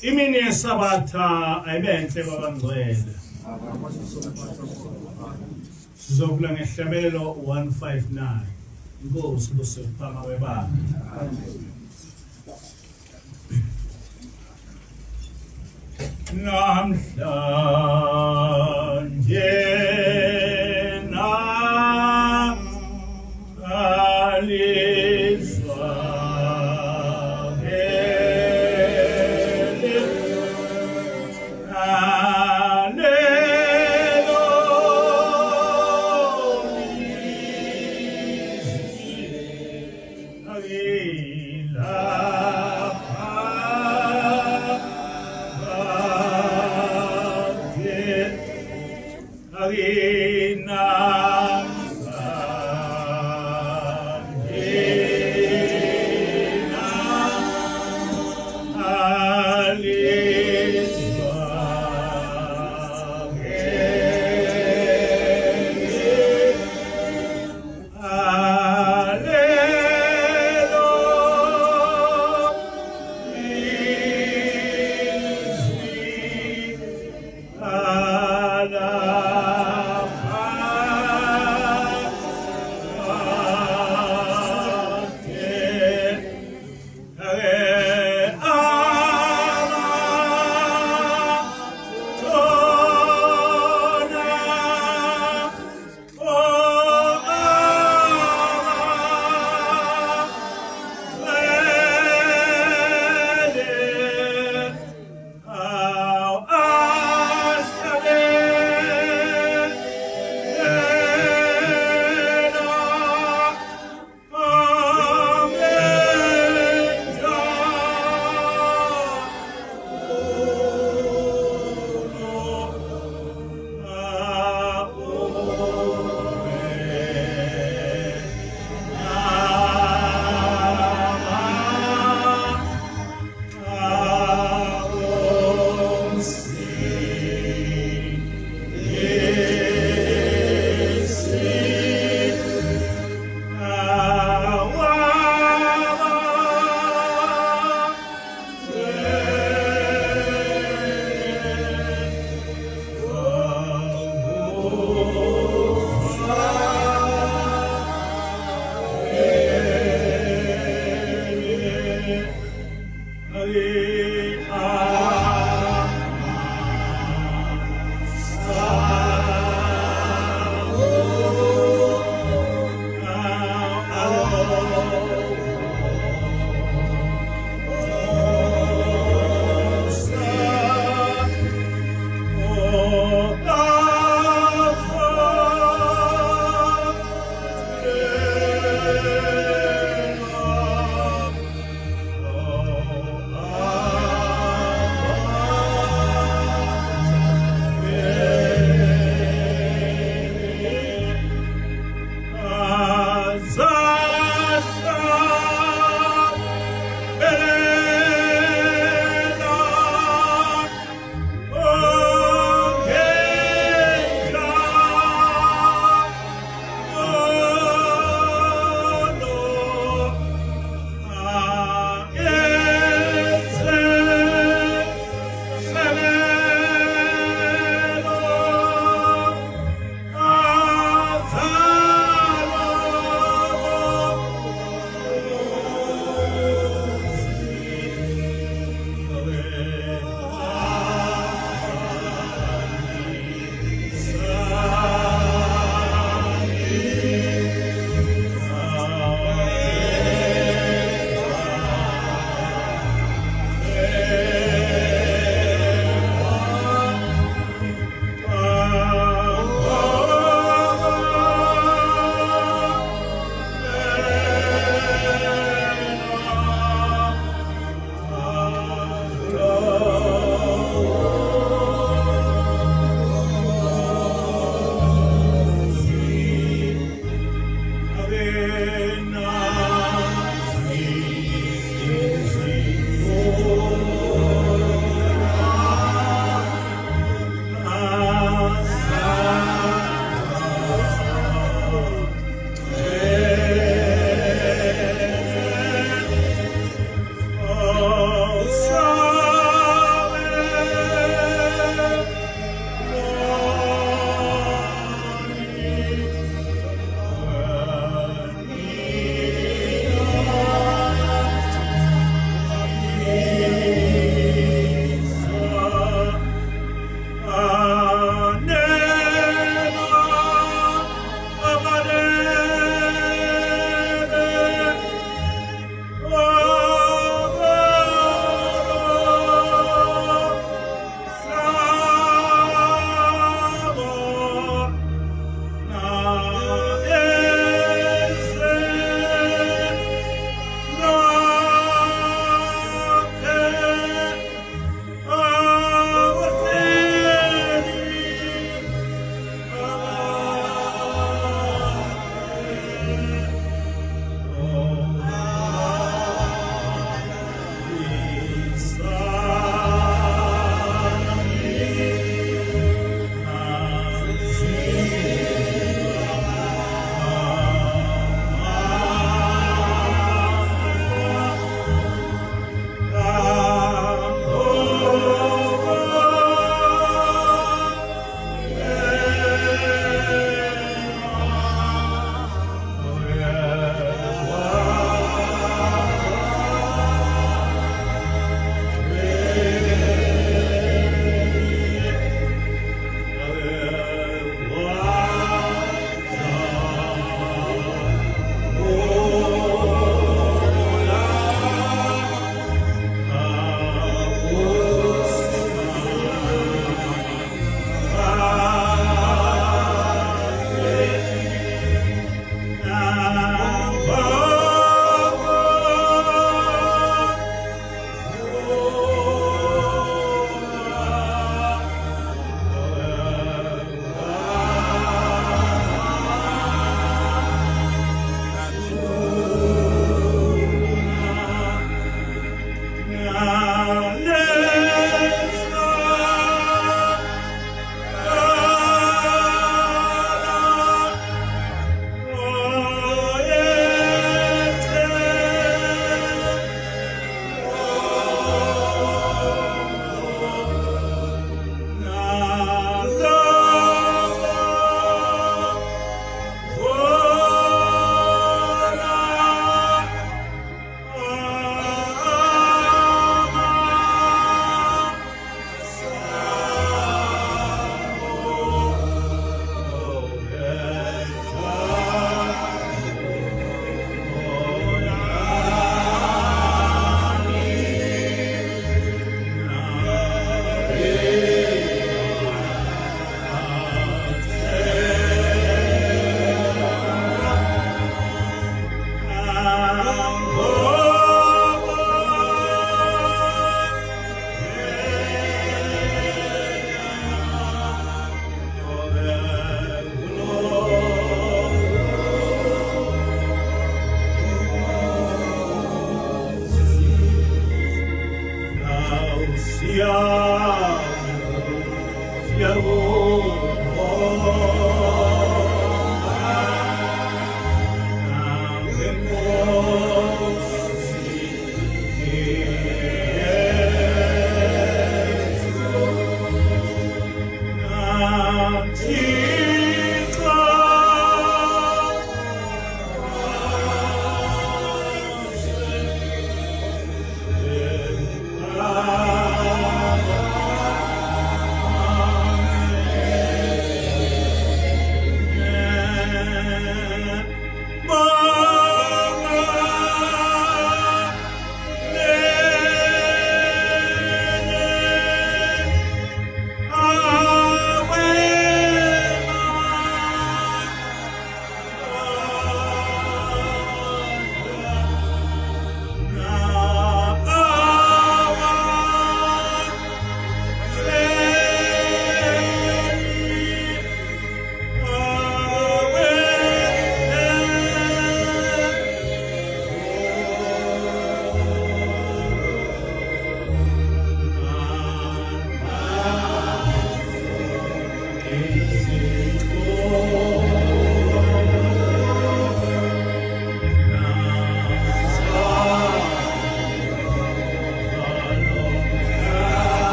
Imini yesabatha ayibenhle babangcwele. Sizovula ngehlabelo 159. Inkosi kusephambi kwebandla. Namhlanje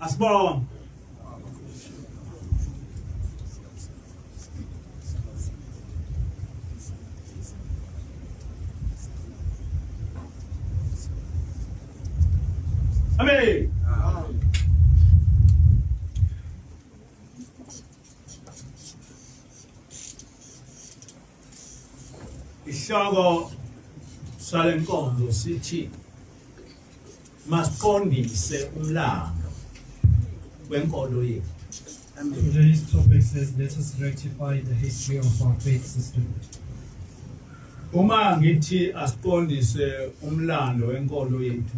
Asibonge. Amen. Isihloko salenkonzo sithi masiqondise umlando wenkolo yethu. Today's topic says, let us rectify the history of our faith system. Uma ngithi asiqondise umlando wenkolo yethu,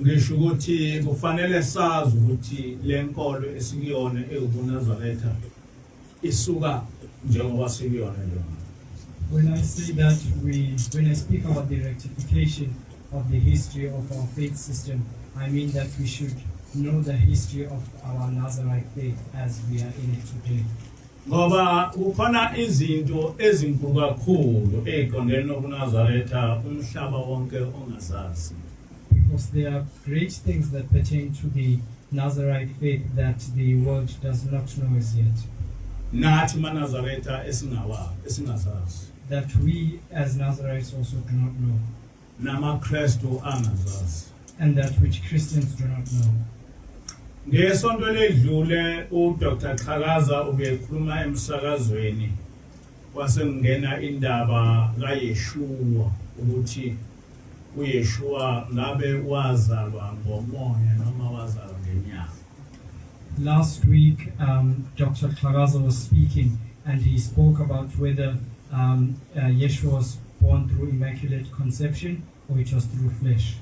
ngisho ukuthi kufanele sazi ukuthi lenkolo esikuyona eUbunazaretha isuka njengoba sikuyona nje. When I say that, when I speak about the rectification of the history of our faith system, I mean that we should know the history of our Nazarite faith as we are in it today. ngoba kukhona izinto ezinkulu kakhulu eziqondene nokuNazaretha umhlaba wonke ongazazi. Because there are great things that pertain to the Nazarite faith that the world does not know as yet. Nathi maNazaretha esingazazi. That we as Nazarites also do not know. NamaKristu angazazi. And that which Christians do not know. Ngesonto ledlule uDr. Xhakaza ubekhuluma emsakazweni wasengena indaba kaYeshua ukuthi uYeshua ngabe wazalwa ngomoya noma wazalwa ngenyama. Last week, Dr. Xhakaza was speaking and he spoke about whether Yeshua was born through Immaculate Conception or it was through flesh.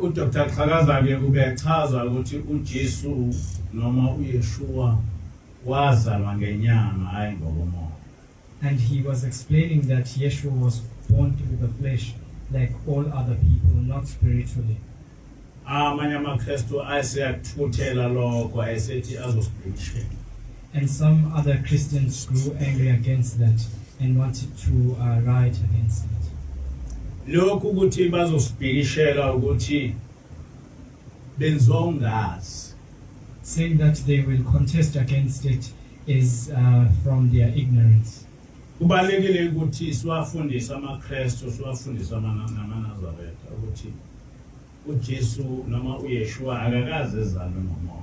uDr. Xhakaza ke ubechaza ukuthi uJesu noma uYeshua wazalwa ngenyama hayi ngokomoya. And he was explaining that Yeshua was born through the flesh like all other people, not spiritually. Amanye amaKristu ayesiyathuthela lokho ayesethi azosibhekishela. And some other Christians grew angry against that and wanted to riot against it. Lokhu ukuthi bazosibhekishela ukuthi benzongazi. Saying that they will contest against it is from their ignorance. Kubalekile ukuthi siwafundise amaKristu siwafundise amaNazaretha ukuthi uJesu noma uYeshua akakaze ezalwe ngomoya.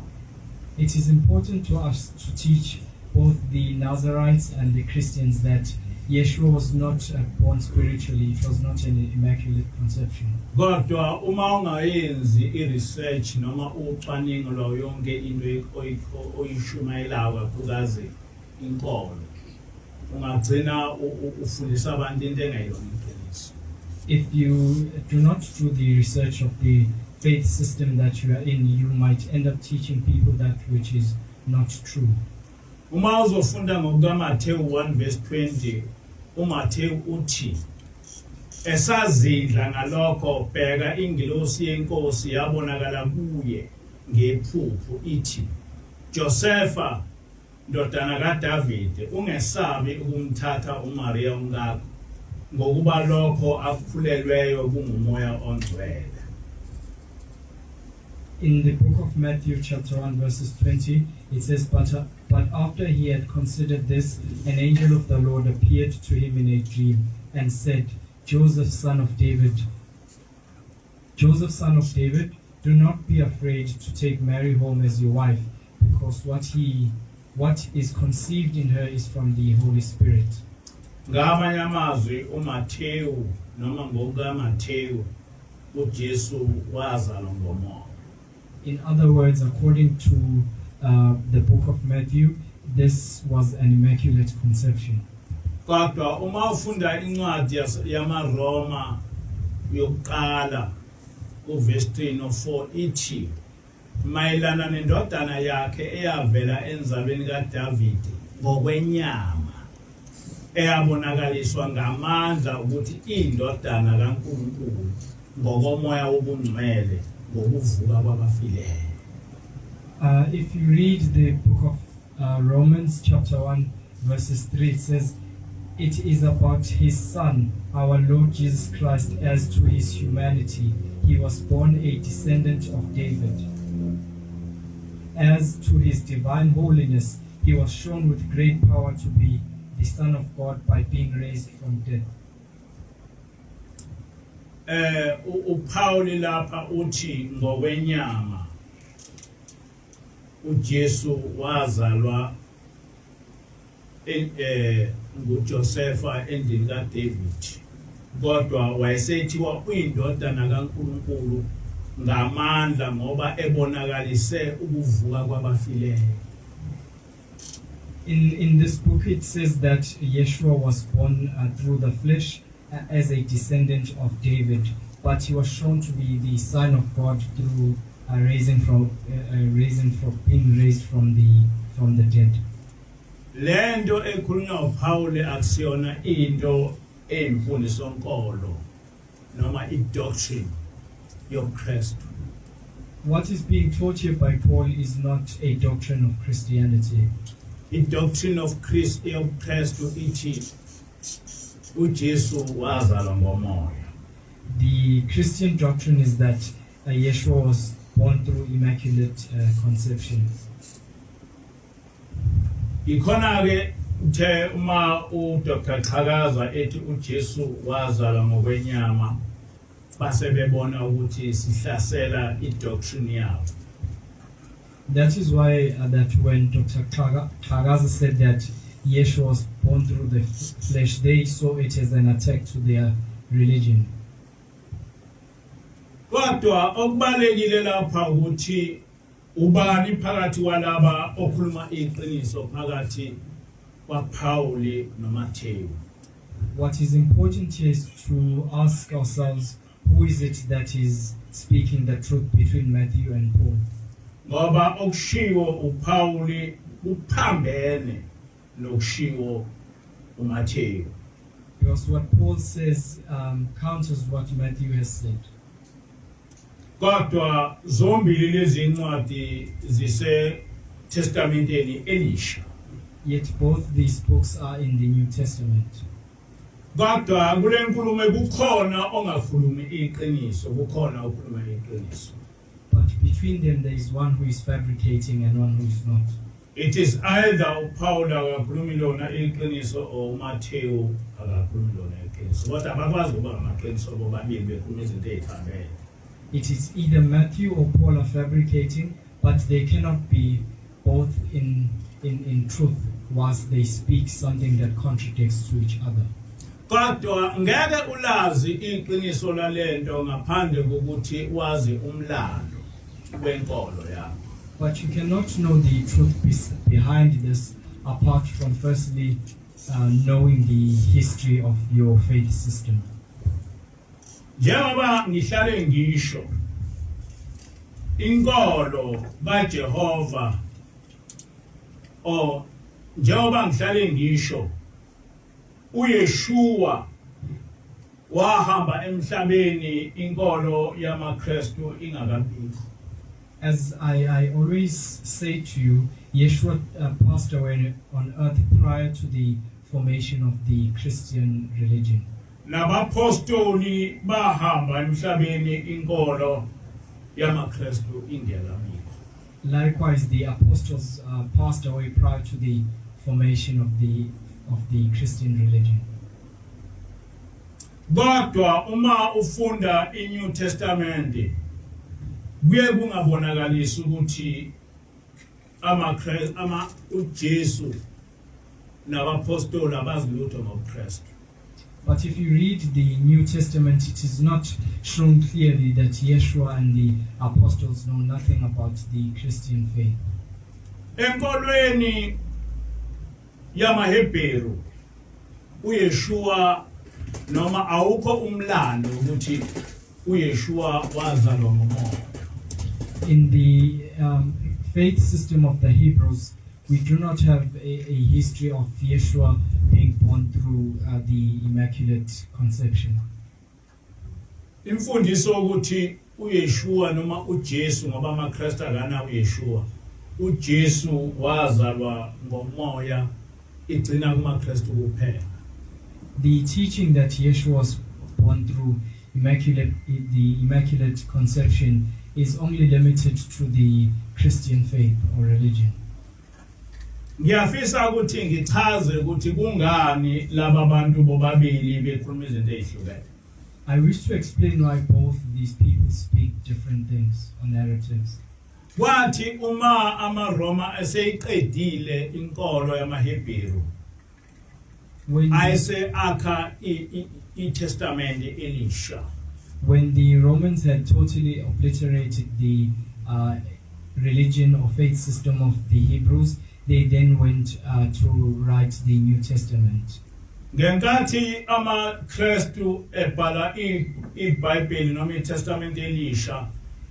It is important to us to teach both the Nazarites and the Christians that Yeshua was not born spiritually, it was not an immaculate conception. Kodwa uma ungayenzi iresearch noma ucwaningo lo yonke into oyishumayelayo kakhulukazi inkolo ungagcina ufundisa abantu into engayona iqiniso. If you do not do the research of the faith system that you are in, you might end up teaching people that which is not true. Uma uzofunda ngokukaMathewu 1:20, uMathewu uthi esazidla ngalokho bheka ingilosi yenkosi yabonakala kuye ngephupho ithi Josefa ndodana kaDavide ungesabi ukumthatha uMaria umkakho ngokuba lokho akhulelweyo kungumoya ongcwele. In the book of Matthew chapter 1 verses 20, it says, But after he had considered this, an angel of the Lord appeared to him in a dream and said, Joseph, son of David, do not be afraid to take Mary home as your wife, because what is conceived in her is from the Holy Spirit. Ngamanye amazwi uMathewu noma ngokukaMathewu uJesu wazalwa ngomoya. In other words, according to the book of Matthew, this was an immaculate conception. Kodwa uma ufunda incwadi yamaRoma yokuqala uverse 3 no 4 ithi mayelana nendodana yakhe eyavela enzabeni kaDavide ngokwenyama eyabonakaliswa ngamandla ukuthi indodana kaNkulunkulu ngokomoya wobungcwele ngokuvuka kwabafileyo. If you read the book of Romans chapter 1 verses 3, it says, It is about his son, our Lord Jesus Christ, as to his humanity. He was born a descendant of David. As to his divine holiness, he was shown with great power to be the Son of God by being raised from death. uPaul lapha uthi ngokwenyama uJesu wazalwa nguJosefa endini kaDavid, kodwa wayesethiwa uyindodana kaNkulunkulu ngamandla ngoba ebonakalise ukuvuka kwabafileyo. In this book it says that Yeshua was born through the flesh as a descendant of David, but he was shown to be the Son of God through being raised from the dead. Lento ekhulunywa uPaul akusiyona into emfundiso nkolo noma idoctrine yoKristu. What is being taught here by Paul is not a doctrine of Christianity. The doctrine of Christ to ithi uJesu wazalwa ngomoya. The Christian doctrine is that Yeshua was born through immaculate conception. Ikhona ke uthe uma uDr. Chakaza ethi uJesu wazalwa ngokwenyama base bebona ukuthi sihlasela idoctrine yabo. That is why that when Dr. Chakaza said that Yeshua was born through the flesh, they saw it as an attack to their religion. Kodwa okubalekile lapha ukuthi ubani phakathi walaba okhuluma iqiniso phakathi kwaPaul noMathewu. What is important here is to ask ourselves, who is it that is speaking the truth between Matthew and Paul? Ngoba okushiwo uPaul uphambene nokushiwo uMathewu. Because what Paul says counters what Matthew has said. Kodwa zombili lezi ncwadi zise testamenteni elisha. Yet both these books are in the New Testament. Kodwa kule nkulumo kukhona ongakhulumi iqiniso, kukhona okhuluma iqiniso. But between them there is one who is fabricating and one who is not. It is either uPaul akakhulumi lona iqiniso or uMathewu akakhulumi lona iqiniso. Kodwa abakwazi ukuba amaqiniso bobabili bekhuluma izinto ezifanayo. It is either Matthew or Paul are fabricating, but they cannot be both in truth whilst they speak something that contradicts to each other. Kodwa ngeke ulazi iqiniso lalento ngaphandle kokuthi wazi umlando wenkolo yakho. But you cannot know the truth behind this apart from firstly knowing the history of your faith system. Njengoba ngihlale ngisho inkolo kaJehova njengoba ngihlale ngisho uYeshua wahamba emhlabeni inkolo yamaKristu ingakabikho. As I always say to you, Yeshua passed away on earth prior to the formation of the Christian religion. Nabapostoli bahamba emhlabeni inkolo yamaKristu ingakabikho. Likewise, the apostles passed away prior to the formation of the Christian religion. Kodwa uma ufunda iNew Testament kuye kungabonakalisi ukuthi uJesu nabapostoli abazilutho ngoKristu. But if you read the New Testament, it is not shown clearly that Yeshua and the apostles know nothing about the Christian faith. Enkolweni yamaHebheru uYeshua noma awukho umlando ukuthi uYeshua wazalwa ngomoya. In the faith system of the Hebrews, we do not have a history of Yeshua being born through the Immaculate Conception. Imfundiso ukuthi uYeshua noma uJesu ngoba amaKristu akana uYeshua. uJesu wazalwa ngomoya igcina kumaKristu kuphela. The teaching that Yeshua was born through the Immaculate Conception is only limited to the Christian faith or religion. Ngiyafisa ukuthi ngichaze ukuthi kungani laba bantu bobabili bekhuluma izinto ezihlukene. I wish to explain why both these people speak different things or narratives. Kwathi uma amaRoma eseyiqedile inkolo yamaHebheru ayese akha iTestament elisha. When the Romans had totally obliterated the religion or faith system of the Hebrews, they then went to write the New Testament. Ngenkathi amaKristu ebhala iBhayibheli noma iTestament elisha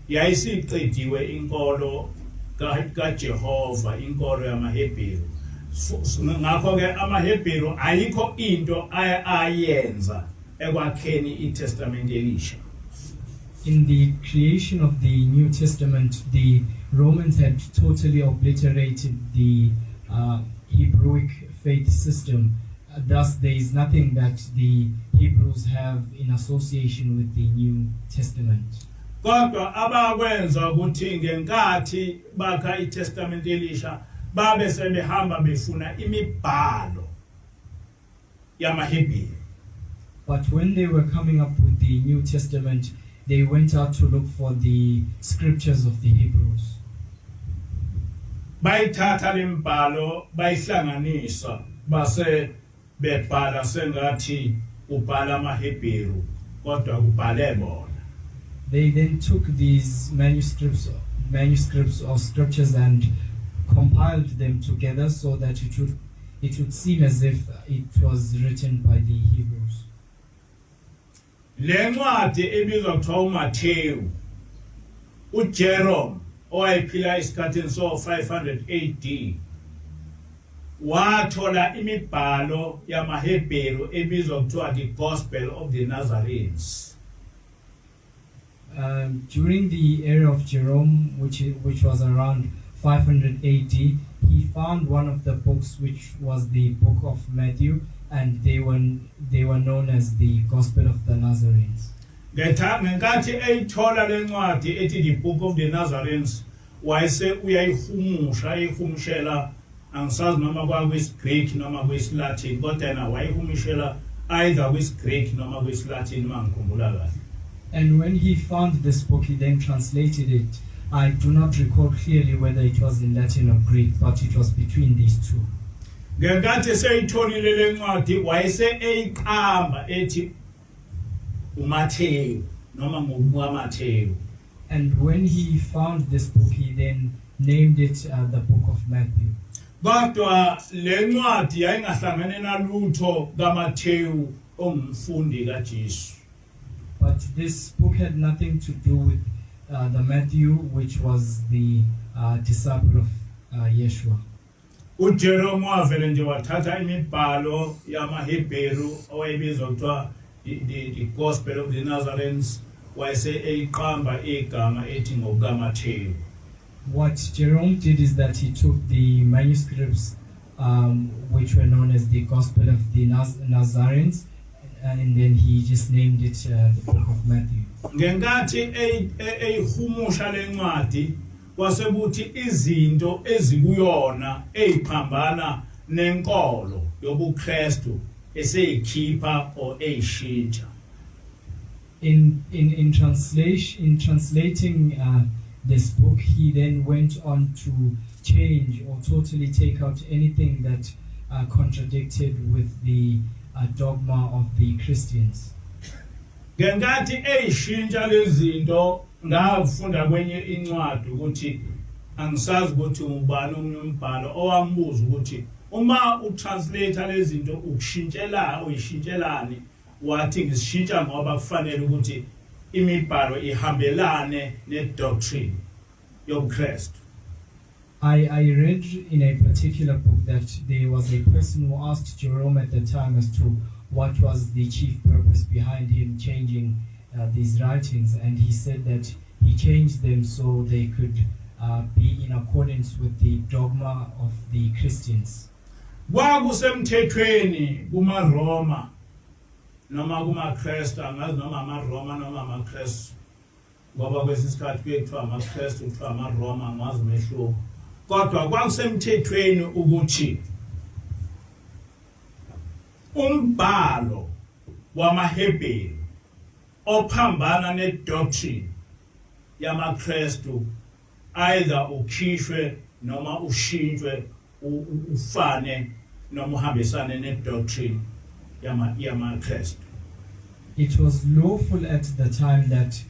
yayisiqediwe inkolo kaJehova, inkolo yamaHebheru. Ngakho ke amaHebheru ayikho into ayenza ekwakheni iTestament elisha. In the creation of the New Testament, the Romans had totally obliterated the Hebrewic faith system. Thus, there is nothing that the Hebrews have in association with the New Testament. Kodwa abakwenza ukuthi ngenkathi bakha iTestament elisha babe sebehamba befuna imibhalo yamaHebheru. But when they were coming up with the New Testament, they went out to look for the scriptures of the Hebrews. Bayithatha lembhalo bayihlanganisa base bebhala sengathi ubhala amaHebheru kodwa kubhale bona. They then took these manuscripts of scriptures and compiled them together so that it would seem as if it was written by the Hebrews. Le ncwadi ebizwa kuthiwa uMathewu, uJerome owayephila isikhathini so-500 AD wathola imibhalo yamaHebheru ebizwa kuthiwa the Gospel of the Nazarenes. During the era of Jerome, which was around 500 AD, he found one of the books which was the book of Matthew, and they were known as the Gospel of the Nazarenes. Ngenkathi eyithola le ncwadi ethi the Book of the Nazarenes, wayese uyayihumushela angisazi noma kwakuyisiGreek noma kuyisiLatin, kodwa yena wayihumushela either kwisiGreek noma kwisiLatin mangikhumbula kahle. And when he found this book, he then translated it. I do not recall clearly whether it was in Latin or Greek, but it was between these two. Ngenkathi seyitholile le ncwadi wayese eyiqamba ethi uMathewu noma ngokukaMathewu. And when he found this book, he then named it the Book of Matthew. Kodwa le ncwadi yayingahlangene nalutho kaMathewu ongumfundi kaJesu. But this book had nothing to do with the Matthew, which was the disciple of Yeshua. uJerome wavele nje wathatha imibhalo yamaHebheru owayibizwa kuthiwa the Gospel of the Nazarenes wayese eyiqamba igama ethi ngokukaMathewu. What Jerome did is that he took the manuscripts which were known as the Gospel of the Nazarenes, and then he just named it the Book of Matthew. Ngenkathi eyihumusha le ncwadi wasekuthi izinto ezikuyona eziphambana nenkolo yobuKristu eseyikhipha or eyishintsha. In translating this book, he then went on to change or totally take out anything that contradicted with the dogma of the Christians. Ngenkathi eyishintsha lezinto ngafunda kwenye incwadi ukuthi angisazi ukuthi ubani omunye umbhalo owambuza ukuthi uma utranslate lezinto ukushintshela uyishintshelani, wathi ngishintsha ngoba kufanele ukuthi imibhalo ihambelane nedoctrine yobuKristu. I read in a particular book that there was a person who asked Jerome at the time as to what was the chief purpose behind him changing these writings, and he said that he changed them so they could be in accordance with the dogma of the Christians. Kwakusemthethweni kumaRoma noma kumaKristu, angazi noma amaRoma noma amaKristu, ngoba kwesikhathi kuyethiwa amaKristu kuthiwa amaRoma, angazi mehluko. Kodwa kwakusemthethweni ukuthi umbhalo wamaHebheru ophambana nedoctrine yamaKristu either ukhishwe noma ushintshwe ufane noma uhambisane nedoctrine yamaKristu. It was lawful at the time that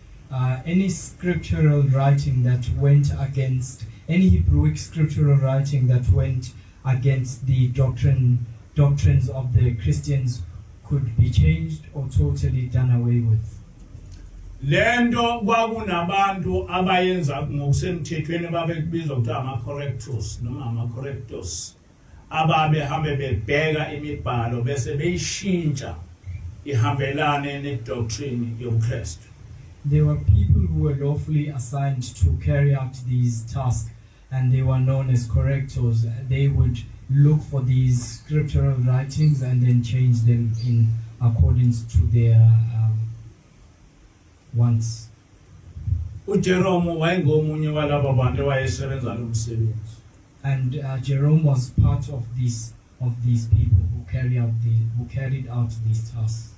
any scriptural writing that went against any Hebrewic scriptural writing that went against the doctrines of the Christians could be changed or totally done away with. Lento kwakunabantu abayenza ngokusemthethweni babekubizwa ukuthi ama-correctors noma ama-correctors ababehambe bebheka imibhalo bese beyishintsha ihambelane nedoctrine yobuKristu. There were people who were lawfully assigned to carry out these tasks, and they were known as correctors. They would look for these scriptural writings and then change them in accordance to their wants. uJerome wayengomunye walabo bantu wayesebenza lo msebenzi. And Jerome was part of these people who carried out these tasks.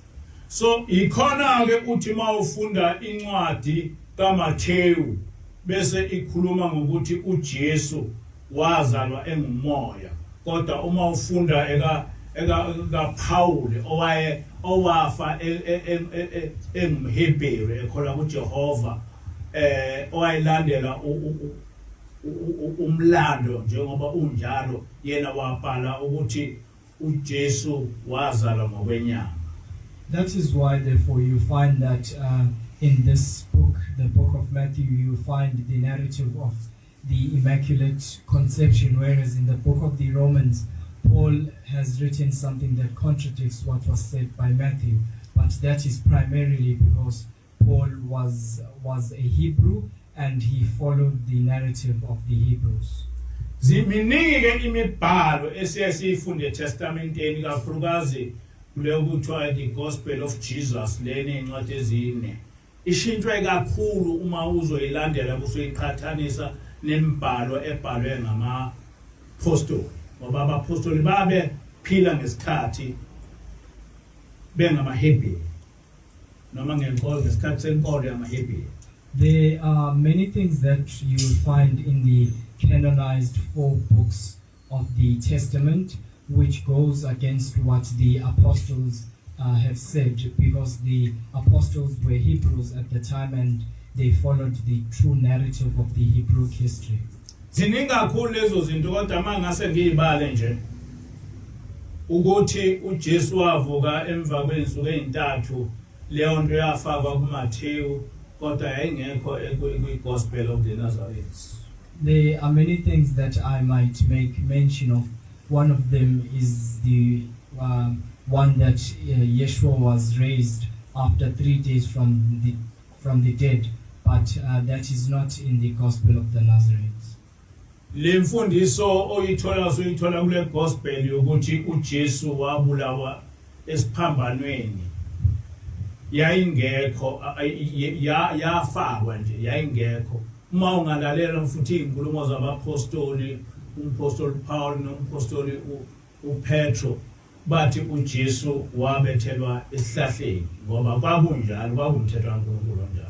So ikhona ke uthi mawufunda incwadi kaMathewu bese ikhuluma ngokuthi uJesu wazalwa engumoya, kodwa uma ufunda eka Paul owafa engumHebheru ekholwa kuJehova owayilandela umlando njengoba unjalo yena wabhala ukuthi uJesu wazalwa ngokwenyama. That is why, therefore, you find that in this book, the book of Matthew, you find the narrative of the Immaculate Conception, whereas in the book of the Romans, Paul has written something that contradicts what was said by Matthew. But that is primarily because Paul was a Hebrew and he followed the narrative of the Hebrews. Ziminingi ke imibhalo esiyasifunde eTestamenteni kakhulukazi kuleyo kuthiwa the Gospel of Jesus leni incwadi ezine ishintshwe kakhulu uma uzoyilandela kusoyiqhathanisa nemibhalo ebhalwe ngama-apostoli, ngoba abapostoli babe phila ngesikhathi bengamaHebheru noma ngenkolo ngesikhathi senkolo yamaHebheru. There are many things that you will find in the canonized 4 books of the Testament which goes against what the apostles have said, because the apostles were Hebrews at the time and they followed the true narrative of the Hebrew history. Ziningi kakhulu lezo zinto, kodwa mangase ngiyibale nje ukuthi uJesu wavuka emva kwensuku ezintathu, leyo nto yafakwa kuMathewu kodwa yayingekho kwi-Gospel of the Nazarene. There are many things that I might make mention of. One of them is the one that Yeshua was raised after 3 days from the dead, but that is not in the Gospel of the Nazarenes. Le mfundiso oyithola kule gospel yokuthi uJesu wabulawa esiphambanweni yayingekho, yafakwa nje, yayingekho. Uma ungalalela futhi inkulumo zabapostoli, umpostoli Paul nompostoli uPetro bathi uJesu wabethelwa esihlahleni, ngoba kwakunjalo, kwakumthetho kaNkulunkulu njalo.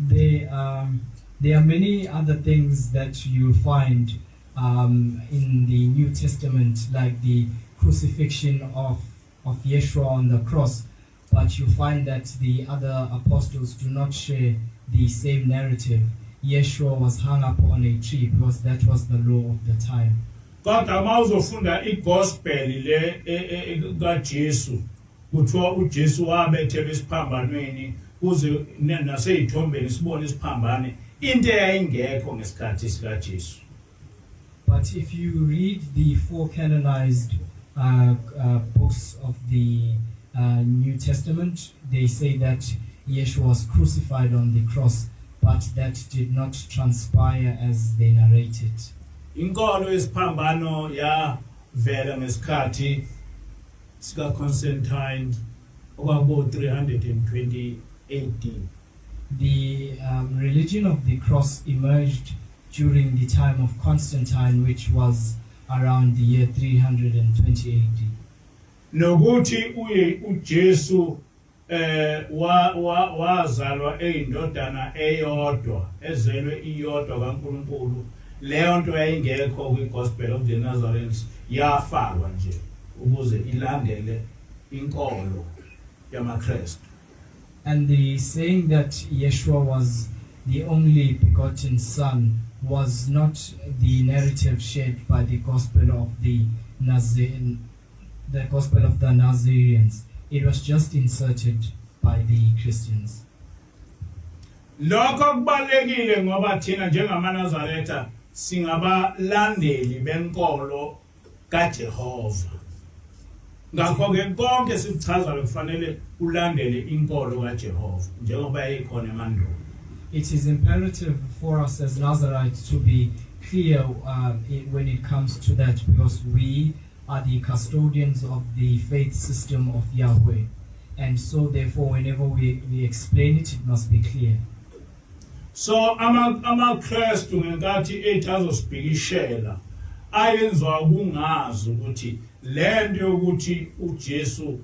There are many other things that you find in the New Testament, like the crucifixion of Yeshua on the cross, but you find that the other apostles do not share the same narrative. Yeshua was hung up on a tree because that was the law of the time. Kodwa mawuzofunda igospel le kaJesu kuthiwa uJesu wabethelwa esiphambanweni kuze naseyithombeni sibone isiphambane, into eyayingekho ngesikhathi sikaJesu. But if you read the 4 canonized books of the New Testament, they say that Yeshua was crucified on the cross, but that did not transpire as they narrated. Inkolo yesiphambano yavela ngesikhathi sika Constantine okwaku 320 AD. The religion of the cross emerged during the time of Constantine, which was around the year 320 AD. Nokuthi uJesu wazalwa eyindodana eyodwa, ezelwe iyodwa kaNkulunkulu, leyo nto yayingekho kwi-Gospel of the Nazarenes, yafakwa nje ukuze ilandele inkolo yamaKristu. And the saying that Yeshua was the only begotten Son was not the narrative shared by the Gospel of the Nazarenes. It was just inserted by the Christians. Lokho kubalekile ngoba thina njengamaNazaretha singabalandeli benkolo kaJehova. ngakho ke konke sikuchaza kufanele ulandele inkolo kaJehova njengoba ekhona emandulo. It is imperative for us as Nazarites to be clear when it comes to that, because we are the custodians of the faith system of Yahweh, and so therefore whenever we explain it, it must be clear. So amaKristu ngenkathi ethazosibhikishela ayenzwa kungazi ukuthi lento yokuthi uJesu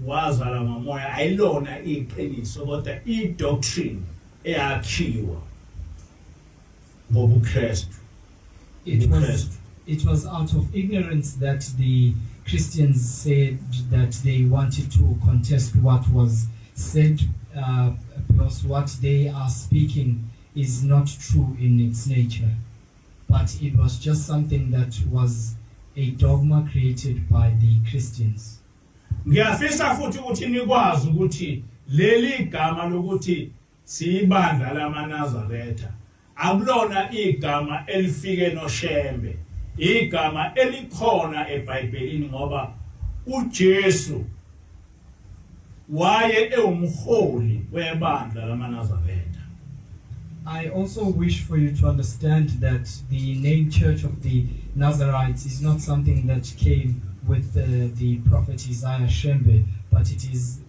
wazala ngomoya ayilona iqiniso kodwa idoctrine eyakhiwa ngobuKristu. It was out of ignorance that the Christians said that they wanted to contest what was said, because what they are speaking is not true in its nature. But it was just something that was a dogma created by the Christians. Ngiyafisa futhi ukuthi nikwazi ukuthi leli gama lokuthi siyibandla lamaNazaretha akulona igama elifike noshembe, igama elikhona eBhayibhelini ngoba uJesu waye ewumholi webandla lamaNazaretha. I also wish for you to understand that the name Church of the Nazarites is not something that came with the prophet Isaiah Shembe, but it is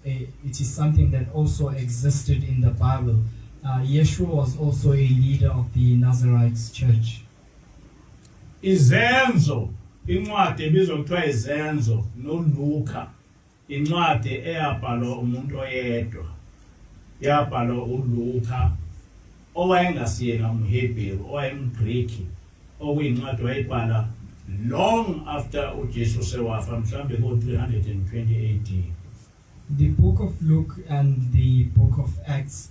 something that also existed in the Bible. Yeshua was also a leader of the Nazarites Church. Izenzo, incwadi ebizwa kuthiwa izenzo noLuka, incwadi eyabhalwa umuntu oyedwa, yabhalwa uLuka owayengasiyena umHebheru owayengumGreki, okuyincwadi wayibhala long after uJesu sewafa mhlambe ngo-320 AD. The book of Luke and the book of Acts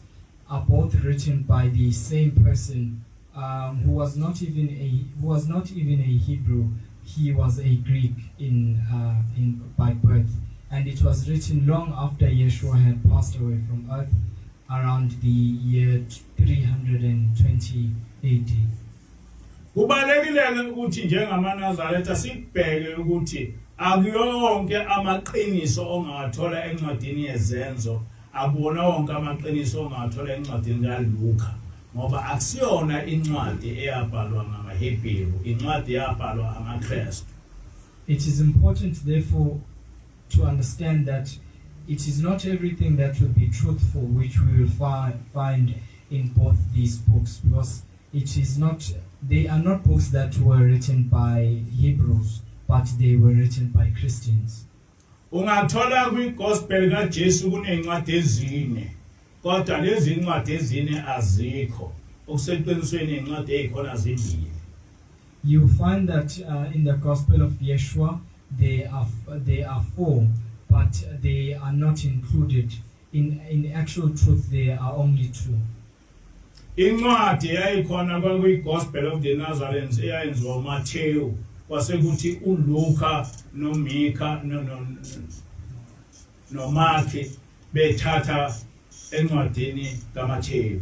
are both written by the same person, who was not even a Hebrew. He was a Greek by birth, and it was written long after Yeshua had passed away from earth, around the year 320 AD. Kubalekile ukuthi njengamaNazaretha sibheke ukuthi akuyonke amaqiniso ongathola encwadini yezenzo, akubona wonke amaqiniso ongathola encwadini kaLuka, ngoba akusiyona incwadi eyabhalwa ngamaHebheru, incwadi yabhalwa amaKristu. It is important therefore to understand that it is not everything that will be truthful which we will find in both these books, because they are not books that were written by Hebrews, but they were written by Christians. Ungathola kwiGospel kaJesu kunencwadi ezine, kodwa lezi incwadi ezine azikho. Okuseqinisweni incwadi ezikhona zimbili. You find that in the Gospel of Yeshua there are 4, but they are not included. In actual truth there are only 2. Incwadi yayikhona kwiGospel of the Nazarenes eyayenziwa uMathewu, kwasekuthi uLuka noMika noMark bethatha encwadini kaMathewu.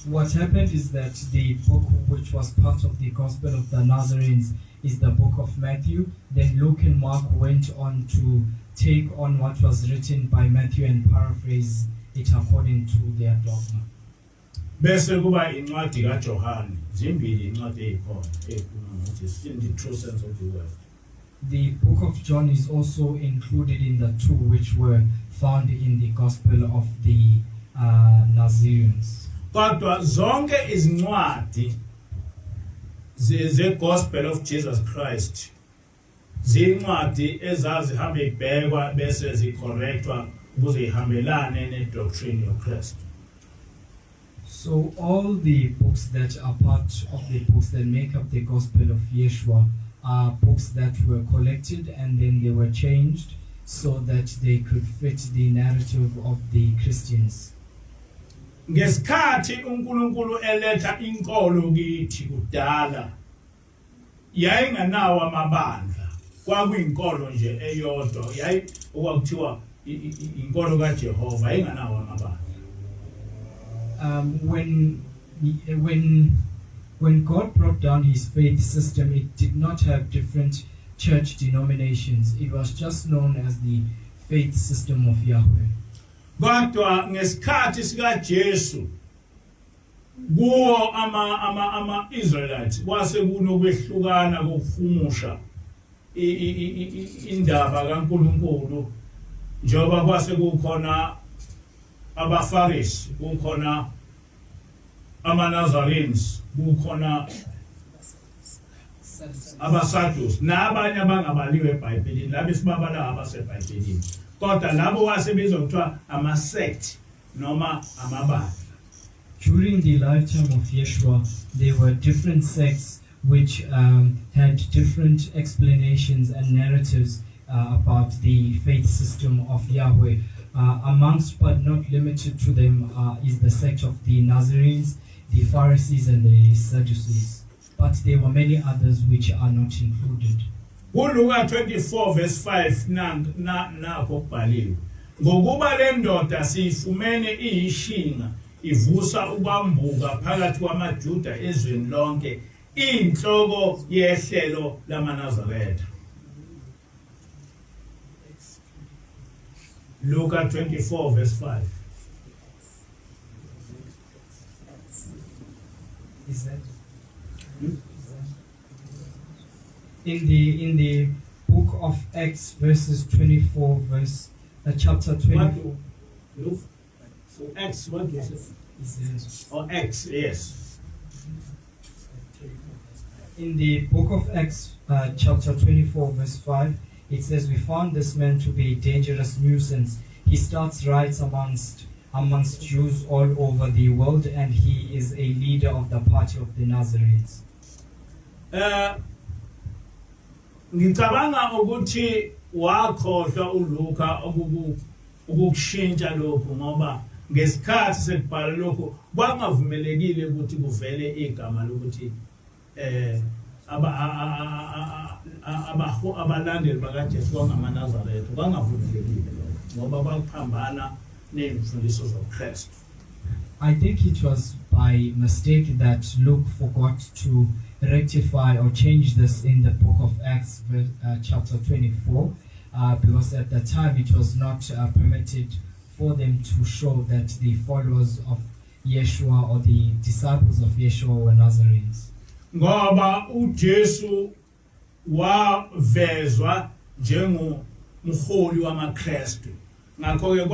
What happened is that the book which was part of the Gospel of the Nazarenes is the book of Matthew. Then Luke and Mark went on to take on what was written by Matthew and paraphrase it according to their dogma. Bese kuba incwadi kaJohane, zimbili incwadi ezikhona ukuthi in the true sense of the word. The book of John is also included in the 2 which were found in the Gospel of the Nazarenes. Kodwa zonke izincwadi ze-Gospel of Jesus Christ zincwadi ezazihambe ibhekwa bese zicorrectwa ukuze ihambelane ne-doctrine yoKristu. So all the books that are part of the books that make up the Gospel of Yeshua are books that were collected and then they were changed so that they could fit the narrative of the Christians. Ngesikhathi uNkulunkulu eletha inkolo kithi kudala yayinganawo amabandla, kwakuyinkolo nje eyodwa, okwakuthiwa inkolo kaJehova yayinganawo amabandla. When God brought down his faith system, it did not have different church denominations. It was just known as the faith system of Yahweh. Kodwa ngesikhathi sika Jesu kuwo ama Israelites kwase kunokwehlukana kokuhumusha indaba kaNkulunkulu njoba kwase kukhona abaFarisi kukhona amaNazarenes kukhona abaSadducees nabanye abangabaliwe eBhayibhelini labo sibabala abaseBhayibhelini kodwa labo wasebizwa kuthiwa ama-sect noma amabandla. During the lifetime of Yeshua, there were different sects which had different explanations and narratives about the faith system of Yahweh. Amongst but not limited to them is the sect of the Nazarenes, the Pharisees and the Sadducees. But there were many others which are not included. Luka 24 verse 5 nakho kubhaliwe. Ngokuba le ndoda siyifumene iyishinga ivusa ubambuka phakathi kwamaJuda ezweni lonke inhloko yehlelo lamaNazaretha. Luka 24 verse 5. Is that in the book of Acts verses 24 verse chapter 24. Acts, what is it? Or Acts, yes. In the book of Acts chapter 24 verse 5, it says, we found this man to be a dangerous nuisance. He starts riots amongst Jews all over the world, and he is a leader of the party of the Nazarenes. Ngicabanga ukuthi wakhohlwa uLuka ukukushintsha lokho ngoba ngesikhathi sekubhala lokho kwangavumelekile ukuthi kuvele igama lokuthi abalandeli bakaJesu kwangamaNazaretha kwangavumelekile ngoba bakuphambana nemfundiso zoKristu. I think it was by mistake that Luke forgot to rectify or change this in the book of Acts chapter 24 because at the time it was not permitted for them to show that the followers of Yeshua or the disciples of Yeshua were Nazarenes. Ngoba uJesu wavezwa njengomholi wamaKristu. Ngakho ke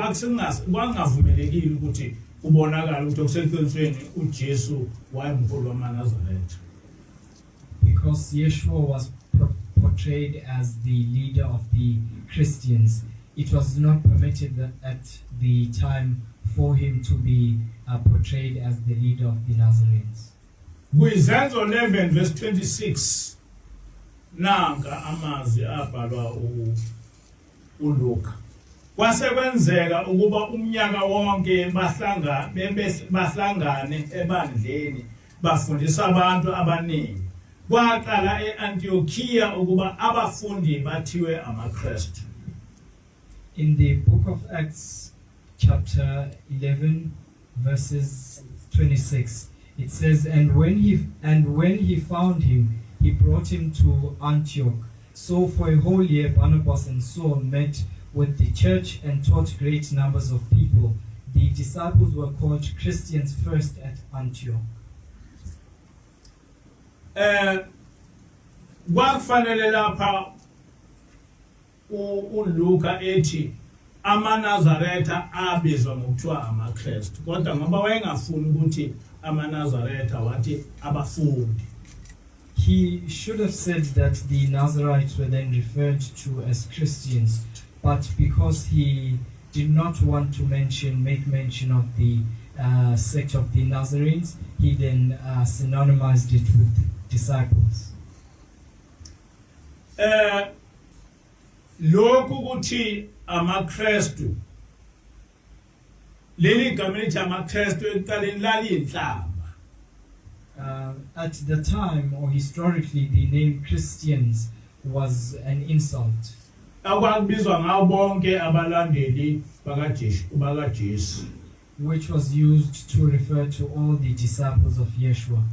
kwangavumelekile ukuthi kubonakala ukuthi okuseqinisweni uJesu wayemholi wamaNazaretha. Because Yeshua was portrayed as the leader of the Christians, it was not permitted at the time for him to be portrayed as the leader of the Nazarenes. Kwizenzo 11 verse 26 nanga amazwi abhalwa uLuka. Kwasekwenzeka ukuba umnyaka wonke bahlangane ebandleni bafundisa abantu abaningi. Kwaqala eAntiochia ukuba abafundi bathiwe amaKristu. In the book of Acts chapter 11 verses 26, it says, and when he found him, he brought him to Antioch. So for a whole year Barnabas and Saul met with the church and taught great numbers of people. The disciples were called Christians first at Antioch. Kwakufanele lapha uLuka ethi amaNazaretha abizwa ngokuthiwa amaKristu kodwa ngoba wayengafuni ukuthi amaNazaretha wathi abafundi. He should have said that the Nazarites were then referred to as Christians, but because he did not want to make mention of the sect of the Nazarenes, he then synonymized it with disciples. Lokhu kuthi amaKristu leli gama lithi amaKristu ekuqaleni laliyinhlamba. At the time or historically, the name Christians was an insult. Akwabizwa ngawo bonke abalandeli bakaJesu. Which was used to refer to all the disciples of Yeshua.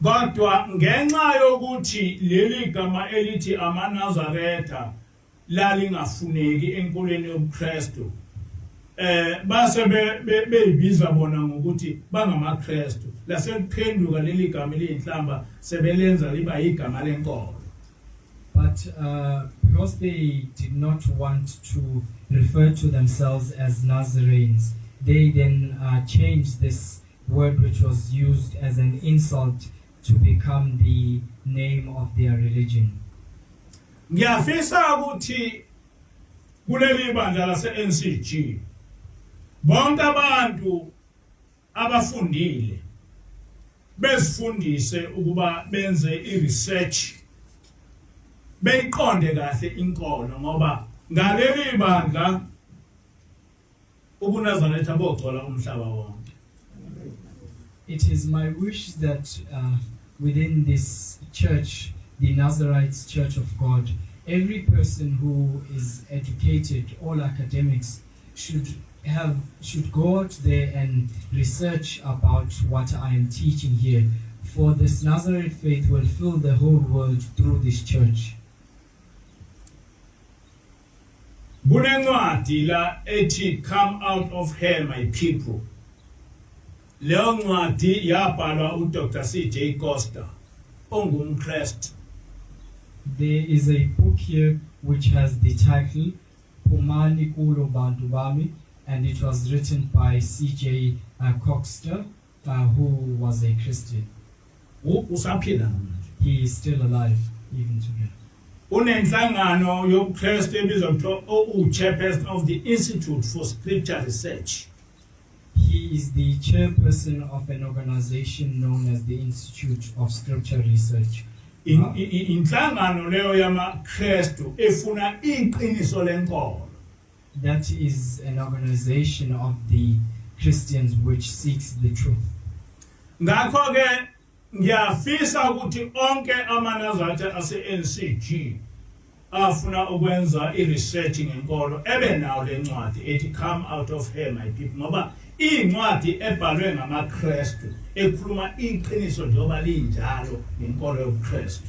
Kodwa ngenxa yokuthi leli gama elithi amaNazaretha lalingafuneki enkolweni yobuKristu base beyibiza bona ngokuthi bangamaKristu laseliphenduka leli gama eliyinhlamba sebelenza liba igama lenkolo. But because they did not want to refer to themselves as Nazarenes, they then changed this word which was used as an insult to become the name of their religion. Ngiyafisa ukuthi kuleli bandla lase-NCG bonke abantu abafundile bezifundise ukuba benze i-research beyiqonde kahle inkolo ngoba ngaleli bandla ubuNazaretha bogcola umhlaba wonke. It is my wish that within this church, the Nazarites Church of God, every person who is educated, all academics, should go out there and research about what I am teaching here. For this Nazarite faith will fill the whole world through this church. Kunencwadi la ethi come out of her my people. Leyo ncwadi yabhalwa uDr. C.J. Costa ongumKristu. There is a book here which has the title Phumani kulo bantu bami, and it was written by C.J. Coxter, who was a Christian. Usaphila manje. He is still alive even today. Unenhlangano yobuKristu ebizwa kuthiwa chairperson of the Institute for Scripture Research. He is the chairperson of an organization known as the Institute of Scripture Research. Inhlangano leyo yamaKristu efuna iqiniso lenkolo. That is an organization of the Christians which seeks the truth. Ngakho ke ngiyafisa ukuthi onke amaNazaretha ase-NCG afuna ukwenza i-research ngenkolo ebe nawo lencwadi ethi come out of her my people ngoba incwadi ebhalwe ngamaKristu ekhuluma iqiniso njengoba linjalo ngenkolo yobuKristu.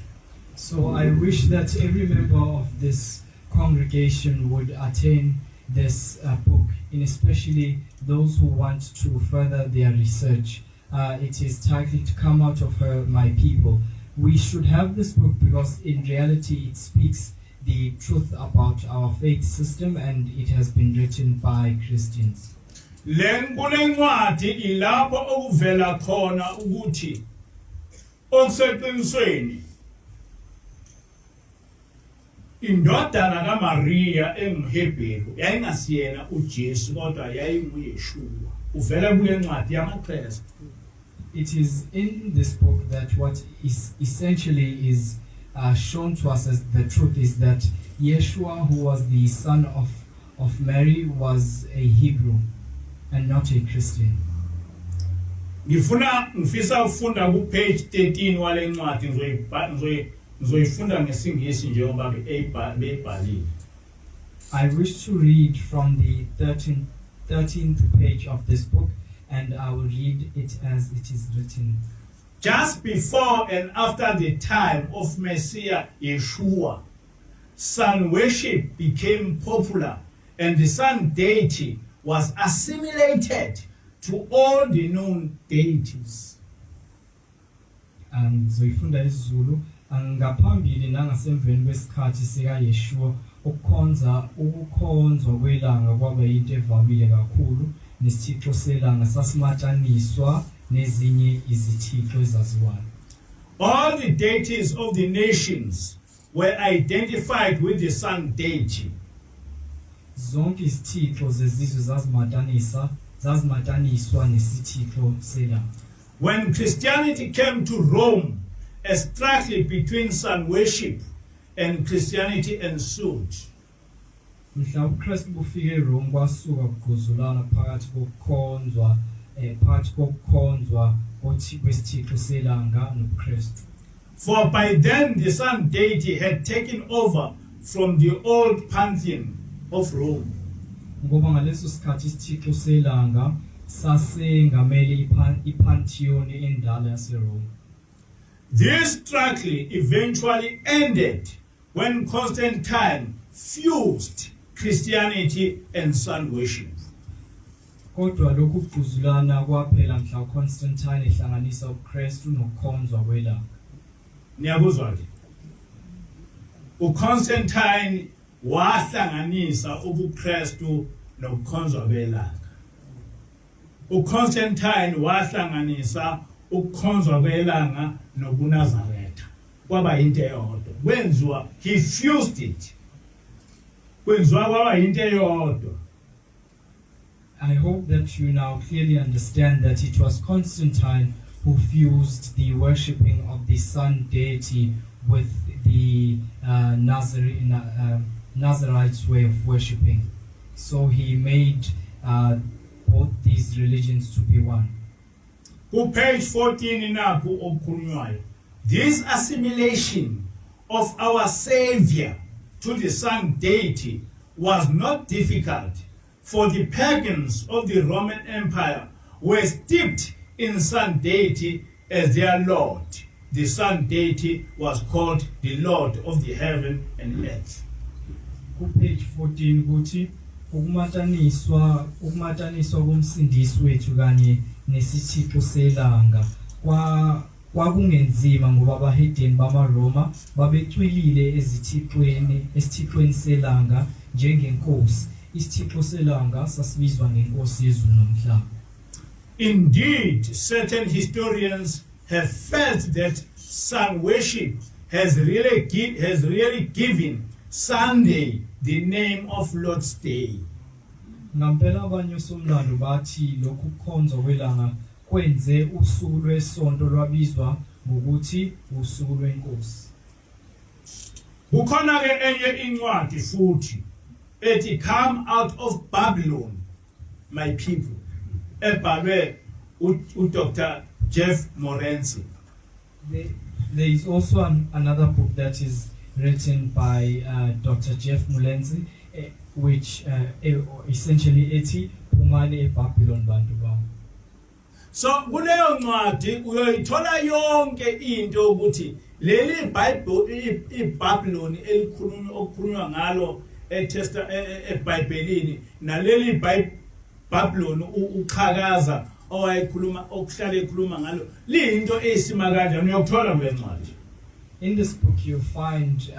So I wish that every member of this congregation would attain this book, and especially those who want to further their research. It is titled Come Out of Her My People. We should have this book because in reality it speaks the truth about our faith system, and it has been written by Christians. Lencwadi ilapho okuvela khona ukuthi okuseqinisweni indodana kaMaria engumHebheru yayingasiyena uJesu kodwa yayinguyeshua. Uvela kule ncwadi yamaKristu. It is in this book that what is essentially is shown to us as the truth is that Yeshua, who was the son of Mary, was a Hebrew and not a Christian. Ngifisa ukufunda ku page 13 wale ncwadi ngizoyifunda ngesingisi njengoba beyibhalile. I wish to read from the 13th page of this book, and I will read it as it is written. Just before and after the time of Messiah Yeshua, sun worship became popular, and the sun deity was assimilated to all the known deities. Zoifunda isiZulu ngaphambili nangasemveni kwesikhathi sika Yeshua ukukhonzwa kwelanga kwaba yinto evamile kakhulu, nesithixo selanga sasimatshaniswa nezinye izithixo ezaziwayo. All the deities of the nations were identified with the sun deity. Zonke izithixo zezizwe zazimataniswa nesithixo selanga. When Christianity came to Rome, a struggle between sun worship and Christianity ensued. Mhla uKristu bufike eRome kwasuka ukuguzulana phakathi kokukhonzwa kwesithixo selanga nobuKristu. For by then the sun deity had taken over from the old pantheon of Rome. Ngoba ngaleso sikhathi isithixo selanga sasengamele ipantheon endala yaseRome. This struggle eventually ended when Constantine fused Christianity and sun worship. Kodwa lokhu kuzulana kwaphela mhla uConstantine ehlanganisa uKristu nokukhonzwa kwelanga. Niyakuzwa ke? uConstantine wahlanganisa ubuKristu nokukhonzwa kwelanga. uConstantine wahlanganisa ukukhonzwa kwelanga nobuNazaretha. Kwaba into eyodwa. Kwenziwa he fused it. Kwenziwa kwaba into eyodwa. I hope that you now clearly understand that it was Constantine who fused the worshipping of the sun deity with the Nazarites' way of worshipping. So he made both these religions to be one. Page 14 napho okukhulunywayo. This assimilation of our Savior to the sun deity was not difficult, for the pagans of the Roman Empire were steeped in sun deity as their Lord. The sun deity was called the Lord of the heaven and earth. Page 14 kuthi ukumataniswa komsindisi wethu kanye nesithixo selanga kwakungenzima ngoba abahedeni bamaRoma babecwilile esithixweni selanga njengenkosi. Isithixo selanga sasibizwa ngenkosi yezulu nomhlaba. Indeed, certain historians have felt that sun worship has really given Sunday the name of Lord's Day. Ngampela abanye somlando bathi lokhu kukhonzwa kwelanga kwenze usuku lwesonto lwabizwa ngokuthi usuku lwenkosi. Kukhona ke enye incwadi futhi ethi come out of Babylon my people ebhalwe uDr. Jeff Morenzi. There is also another book that is written by Dr. Jeff Morenzi, which essentially ethi phumani eBabylon bantu bam. So kuleyo ncwadi uyoyithola yonke into ukuthi leli iBabylon okukhulunywa ngalo eBhayibhelini naleli Babylon uqhakaza owayikhuluma okuhlala ekhuluma ngalo liyinto eyisima kanjani uyokuthola kwencwadi. In this book you find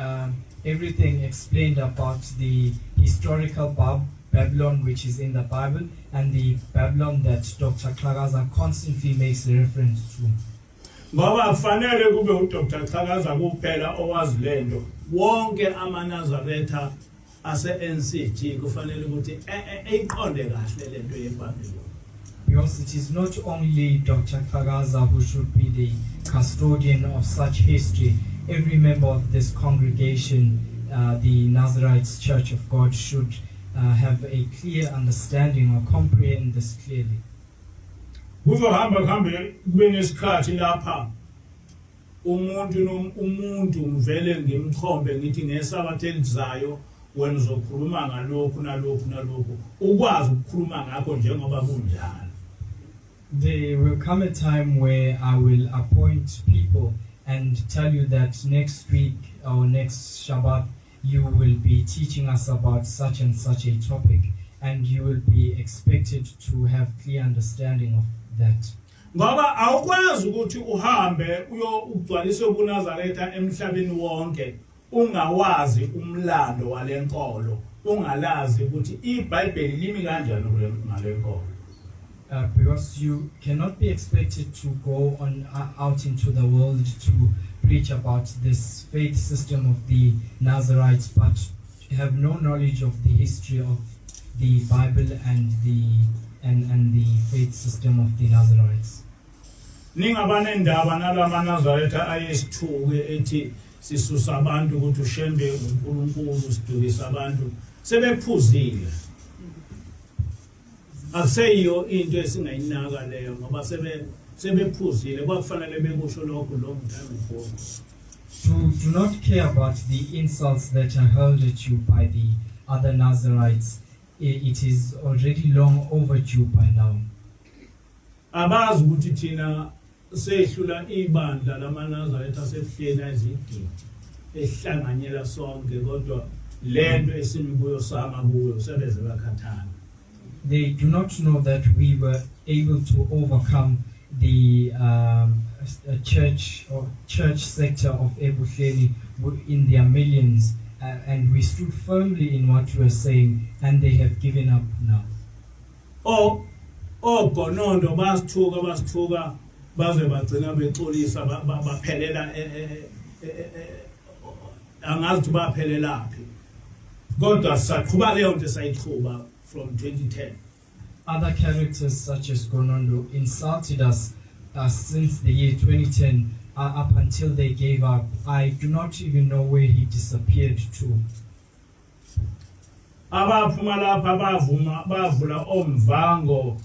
everything explained about the historical Babylon which is in the Bible and the Babylon that Dr. Klagaza constantly makes reference to. Ngoba kufanele kube uDr. Klagaza kuphela owazi lento. Wonke amaNazaretha ase-NCG kufanele ukuthi eyiqonde kahle lento yeBabylon. Because it is not only Dr. Klagaza who should be the custodian of such history. Every member of this congregation, the Nazarites Church of God, should have a clear understanding or comprehend this clearly. Kuzohamba kube nesikhathi lapha umuntu ngivele ngimkhombe ngithi ngesabatha elizayo wena uzokhuluma ngalokhu nalokhu ukwazi ukukhuluma ngakho njengoba kunjalo. There will come a time where I will appoint people and tell you that next week or next Shabbat you will be teaching us about such and such a topic, and you will be expected to have clear understanding of that. Ngoba awukwazi ukuthi uhambe ugcwalise ubuNazaretha emhlabeni wonke ungawazi umlando walenkolo, ungalazi ukuthi iBhayibheli limi kanjani ngalenkolo. Because you cannot be expected to go on out into the world to preach about this faith system of the Nazarites, but have no knowledge of the history of the Bible and the faith system of the Nazarites. Ningabane ndaba nalamaNazaretha ayesithuke ethi sisusa abantu ukuthi ushembe uNkulunkulu sidukisa abantu sebephuzile. Akuseyiyo into esingayinaka leyo ngoba sebephuzile kwakufanele bekusho lokho long time ago. Do not care about the insults that are hurled at you by the other Nazarites. It is already long overdue by now. Abazi ukuthi thina sehlula ibandla lamanazarete asebuhleni ezigidi ehlanganyela sonke kodwa lento esimibuyo sama kuyo sebeze bakhathana. They do not know that we were able to overcome the church sector of Ebuhleni in their millions, and we stood firmly in what we were saying, and they have given up now. Gonondo basithuka baze bagcina bexolisa baphelela angazi baphelelaphi kodwa saqhuba leyo nto sayiqhuba from 2010. Other characters such as Gonondo insulted us since the year 2010 up until they gave up. I do not even know where he disappeared to. Abaphuma lapha bavula omvango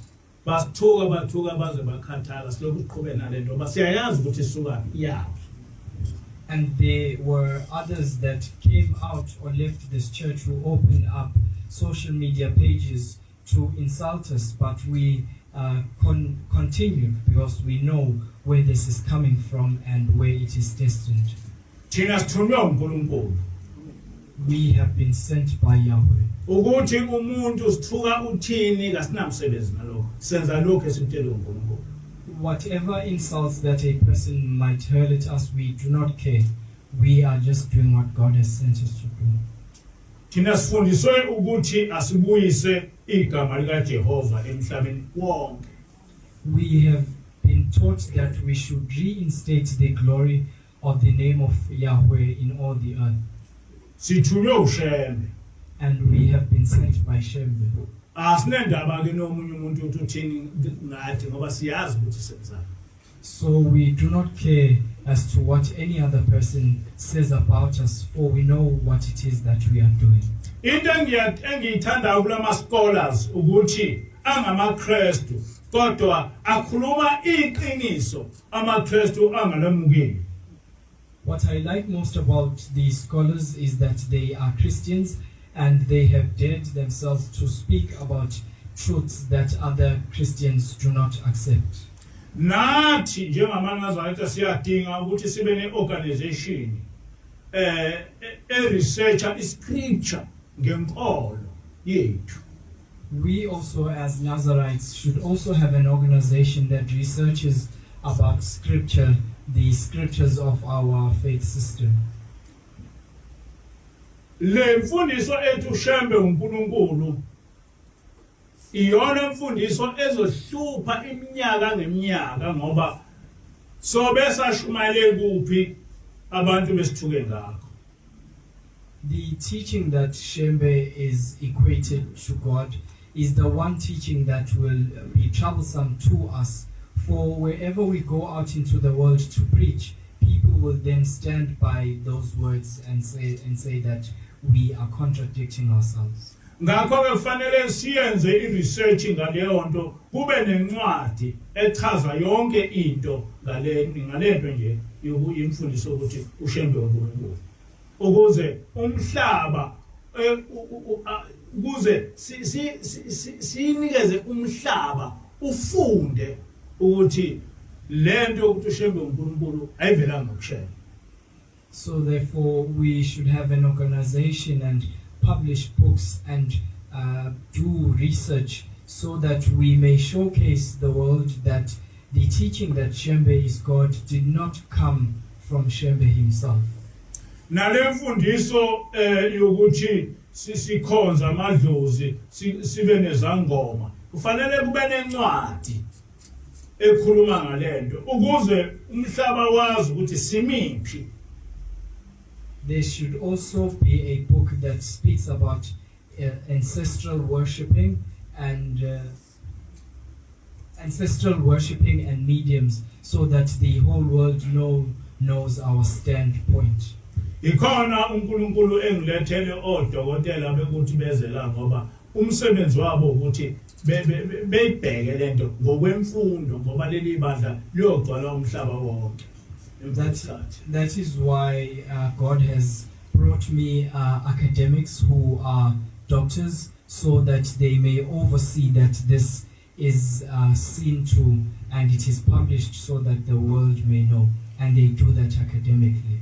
bathuka baze bakhathala siloku siqhube nalento basiyayazi ukuthi isuka yaphi. And there were others that came out or left this church who opened up social media pages to insult us, but we continued because we know where this is coming from and where it is destined. We have been sent by Yahweh. Ukuthi umuntu sithuka uthini kasinamsebenzi nalokho senza lokho esimtshela uNkulunkulu. Whatever insults that a person might hurl at us, we do not care. We are just doing what God has sent us to do. Thina sifundiswe ukuthi asibuyise igama lika Jehova emhlabeni wonke. We have been taught that we should reinstate the glory of the name of Yahweh in all the earth. Sithunywe uShembe. And we have been sent by Shembe. Asinendaba ke nomunye umuntu uthini ngathi ngoba siyazi ukuthi senzani. So we do not care as to what any other person says about us, for we know what it is that we are doing. Into engiyithanda kulama scholars ukuthi angamaKristu kodwa akhuluma iqiniso amaKristu angalamukeli. What I like most about these scholars is that they are Christians and they have dared themselves to speak about truths that other Christians do not accept. Nathi njengamanazarete siyadinga ukuthi sibe ne-organization researcher iscripture ngenkolo yethu. We also as Nazarites should also have an organization that researches about scripture, the scriptures of our faith system. Le mfundiso ethu Shembe uNkulunkulu iyona mfundiso ezohlupha iminyaka ngeminyaka ngoba sobe sashumayele kuphi abantu besithuke ngakho. The teaching that Shembe is equated to God is the one teaching that will be troublesome to us, for wherever we go out into the world to preach, people will then stand by those words and say that we are contradicting ourselves. Ngakho ke kufanele siyenze iresearch ngaleyo nto kube nencwadi echaza yonke into ngalento nje imfundiso ukuthi uShembe uNkulunkulu ukuze umhlaba ukuze sinikeze umhlaba ufunde ukuthi lento ukuthi uShembe uNkulunkulu ayivelanga ngokushela. So therefore we should have an organization and publish books and do research so that we may showcase the world that the teaching that Shembe is God did not come from Shembe himself. Nale mfundiso yokuthi sikhonza amadlozi sibe nezangoma kufanele kube nencwadi ekhuluma ngalento ukuze umhlaba wazi ukuthi simiphi. There should also be a book that speaks about ancestral worshipping and mediums, so that the whole world knows our standpoint. Ikhona uNkulunkulu engilethele odokotela bekuthi bezela ngoba umsebenzi wabo ukuthi beyibheke lento ngokwemfundo ngoba leli bandla liyogcwala umhlaba wonke. That is why God has brought me academics who are doctors, so that they may oversee that this is seen to and it is published so that the world may know, and they do that academically.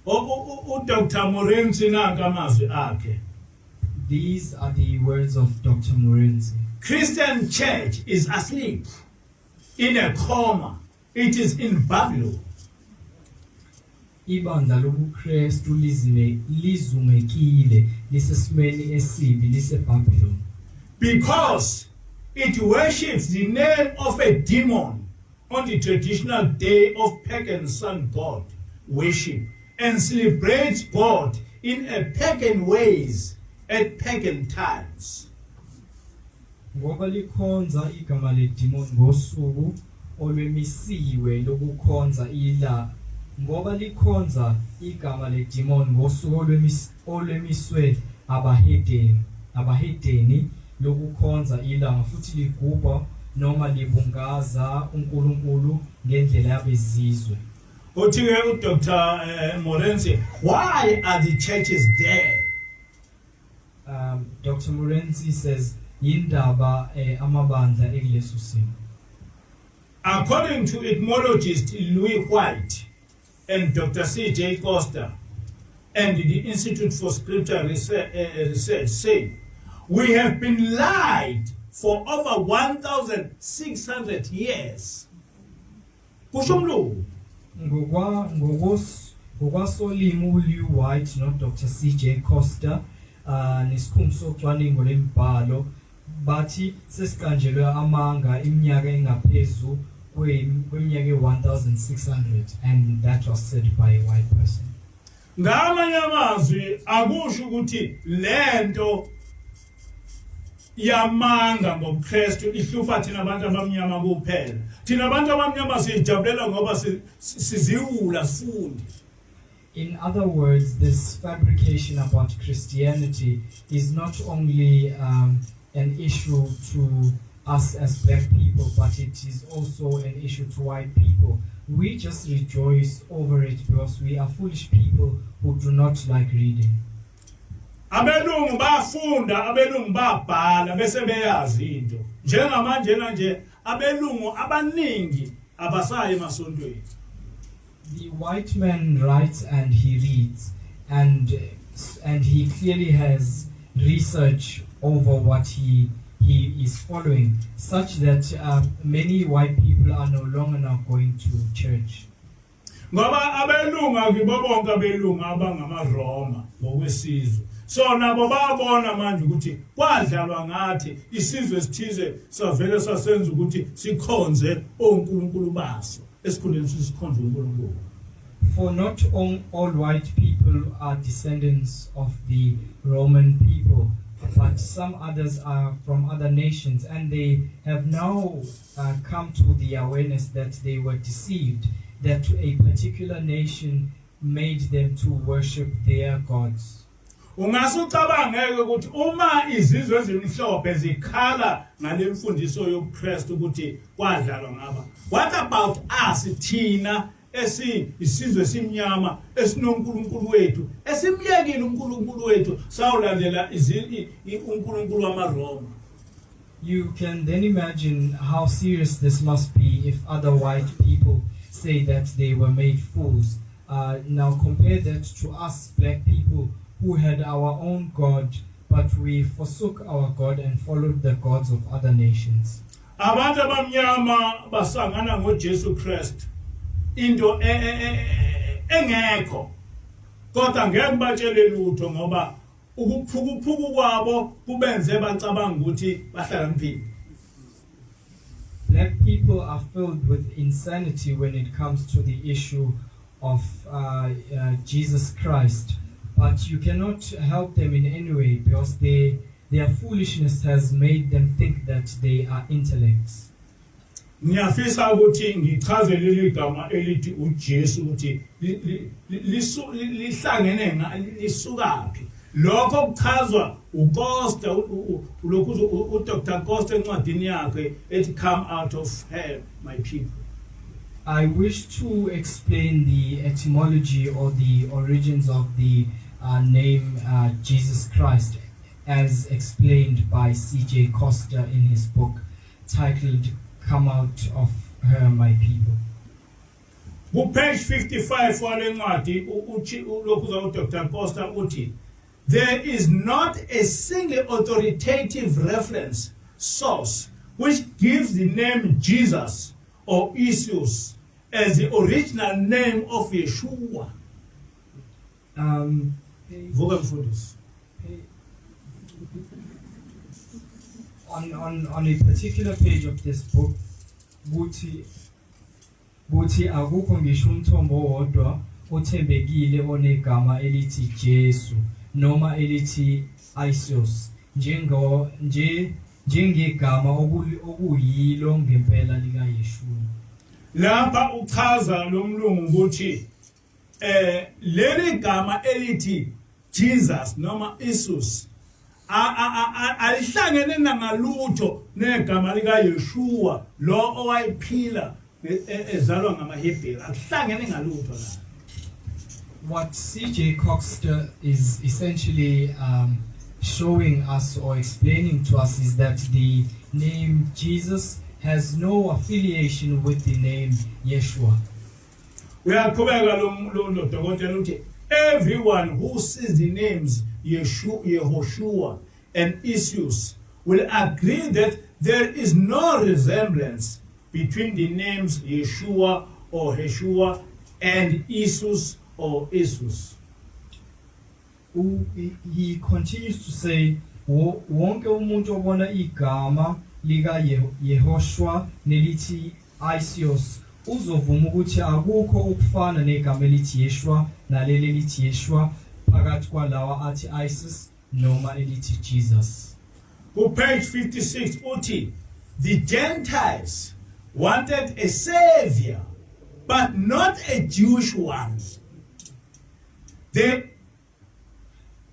Dr. Morenzi nanka amazwi akhe. These are the words of Dr. Morenzi. Christian church is asleep, in a coma. It is in Babylon. Ibandla lobuKristu lizumekile lisesimeni esibi liseBabylon. Because it worships the name of a demon on the traditional day of pagan sun god worship and celebrates God in a pagan ways at pagan times. Ngoba likhonza igama ledemon ngosuku olwemisiwe lokukhonza ngoba likhonza igama ledemon ngosuku olwemiswe abahedeni lokukhonza ilanga futhi ligubha noma libungaza uNkulunkulu ngendlela yabezizwe. Uthi-ke uDr. Morenzi, why are the churches there? Dr. Morenzi says yindaba amabandla ekuleso simo. According to etymologist Louis White and Dr. C.J. Costa and the Institute for Scripture Research say, we have been lied for over 1,600 years. Kusho umlungu. Ngokwasolimo uLew White no Dr. C.J. Costa nesikhungo socwaningo lembhalo bathi sesikanjelwe amanga iminyaka engaphezu kweminyaka 1,600, and that was said by a white person. Ngamanye amazwi akusho ukuthi lento yamanga ngobuKristu ihlupha thina abantu abamnyama kuphela. Thina abantu abamnyama sijabulela ngoba siziwula sifundi. In other words, this fabrication about Christianity is not only an issue to us as black people, but it is also an issue to white people. We just rejoice over it because we are foolish people who do not like reading. Abelungu bafunda, abelungu babhala bese beyazi into. Njengamanje nje abelungu abaningi abasayi emasontweni. The white man writes and he reads, and he clearly has research over what he is following, such that many white people are no longer now going to church. Ngoba abelungu akibobonke abelungu abangamaRoma ngokwesizwe. So nabo babona manje ukuthi kwadlalwa ngathi isizwe sithize savele sasenza ukuthi sikhonze onkulunkulu baso esikhundleni sikhonze uNkulunkulu. For not all white people are descendants of the Roman people, but some others are from other nations, and they have now come to the awareness that they were deceived, that a particular nation made them to worship their gods. Ungasucabangeke ukuthi uma izizwe ezimhlophe zikhala ngalemfundiso yobuKristu ukuthi kwadlalwa ngaba. What about us thina isizwe simnyama esinonkulunkulu wethu esimyekile uNkulunkulu wethu sawulandela uNkulunkulu wamaRoma? You can then imagine how serious this must be if other white people say that they were made fools. Now compare that to us black people who had our own God, but we forsook our God and followed the gods of other nations. Abantu abamnyama basangana ngoJesu Christ into engekho, kodwa ngeke batshele lutho ngoba ukuphukuphuku kwabo kubenze bacabanga ukuthi bahlakaniphile. Black people are filled with insanity when it comes to the issue of Jesus Christ. But you cannot help them in any way because their foolishness has made them think that they are intellects. Ngiyafisa ukuthi ngichaze leli gama elithi uJesu ukuthi lihlangene lisukaphi. Lokho kuchazwa uCosta lokhu uDr. Costa encwadini yakhe ethi Come Out of Hell, My People. I wish to explain the etymology or the origins of the name Jesus Christ, as explained by C.J. Costa in his book titled Come Out of my people. Page 55 wale ncwadi ulokhu Dr. Costa uthi there is not a single authoritative reference source which gives the name Jesus or Jesus as the original name of Yeshua. Vuka mfundisi. On a particular page of this book, buthi akukho ngisho umthombo wodwa othembekile onegama elithi Jesu noma elithi Isos njengegama okuyilo ngempela lika Yeshua. Lapha uchaza lo mlungu ukuthi leli gama elithi Jesus noma Jesus alihlangene ngalutho negama lika Yeshua lo owayiphila ezalwa ngamaHebheru alihlangene ngalutho la. What C.J. Coxter is essentially showing us or explaining to us is that the name Jesus has no affiliation with the name Yeshua. Uyaqhubeka lo dokotela uthi everyone who sees the names Yehoshua and Jesus will agree that there is no resemblance between the names Yeshua or Yeshua and Jesus or Jesus. He continues to say, wonke umuntu obona igama lika Yehoshua nelithi Isos uzovuma ukuthi akukho ukufana negama elithi Yeshua naleli elithi Yeshua phakathi kwalawa athi Isis noma elithi Jesus. Page 56 uthi the Gentiles wanted a savior but not a Jewish one.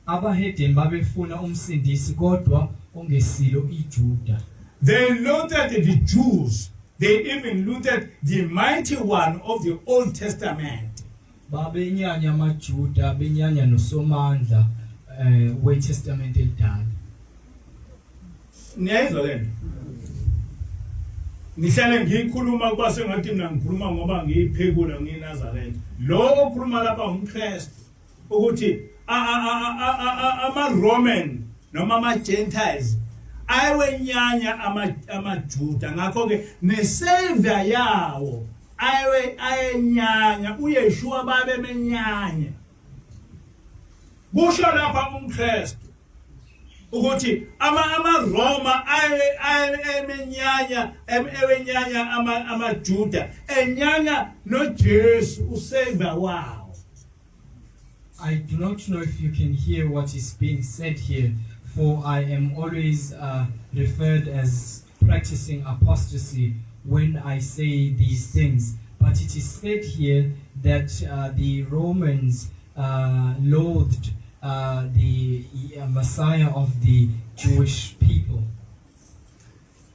Abahedeni babefuna umsindisi kodwa ongesilo iJuda. They loathed the Jews. They even loathed the mighty one of the Old Testament. Babenyanya amaJuda benyanya nosomandla weTestament elidala. Niyayizwa lento? Nihlale ngikhuluma kwase ngathi mina ngikhuluma ngoba ngiyiphekula ngiNazaretha. Lo okhuluma lapha umKristu ukuthi ama-Roman noma ama-Gentiles ayewenyanya amaJuda ngakho ke nesavior yawo ayenyanya uYeshua babemenyanya. Kusho lapha umKristu ukuthi ama-Roma ewenyanya amaJuda enyanya noJesu usavior wawo. I do not know if you can hear what is being said here, for I am always referred as practicing apostasy when I say these things. But it is said here that the Romans loathed the Messiah of the Jewish people.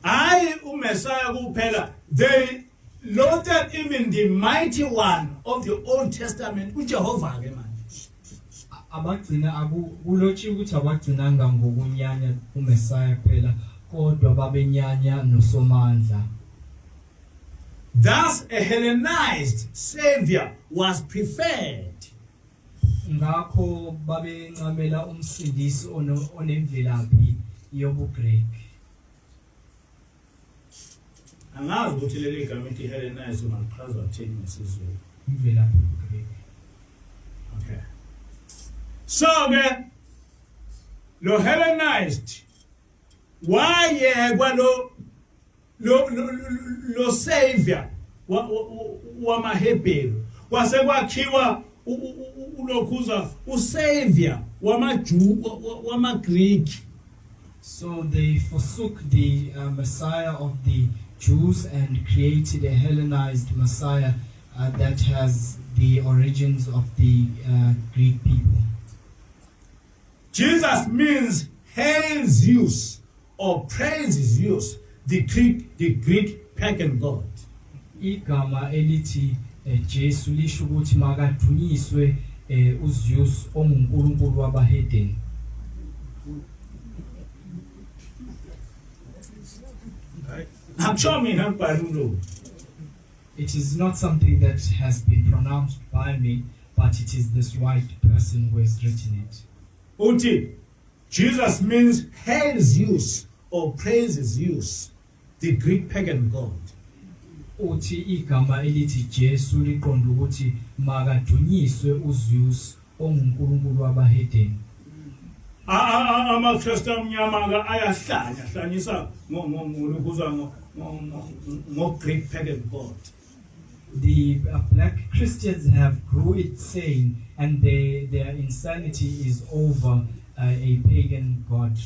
Messiah kuphela, they loathed even the mighty one of the Old Testament, uJehovah ke manje. Abagcina kulotshiwe ukuthi abagcinanga ngokunyanya uMessiah kuphela kodwa babenyanya nosomandla. Thus a Hellenized savior was preferred. Ngakho babencamela umsindisi onemvelaphi yobuGreki. Angazi ukuthi leli gama ethi Hellenized ungalichaza uthini ngesizulu. Imvelaphi yobuGreki. Okay. So lo Hellenized wayekwa lo savior wamaHebheru kwase kwakhiwa ulokhuza usavior wamaGreek. So they forsook the Messiah of the Jews and created a Hellenized Messiah that has the origins of the Greek people. Jesus means hail Zeus or praise Zeus, the Greek pagan god. Igama elithi Jesu lisho ukuthi makadunyiswe uZeus ongunkulunkulu wabahedeni. Akusho mina ngibhala umlomo. It is not something that has been pronounced by me, but it is this white person who has written it. Uthi, Jesus means hails Zeus or praises Zeus, the Greek pagan god. Uthi igama elithi Jesu liqonda ukuthi makadunyiswe uZeus ongunkulunkulu wabahedeni. AmaKristu amnyama ayahlanyisa Greek pagan god. The black Christians have grew it saying, and their insanity is over a pagan god.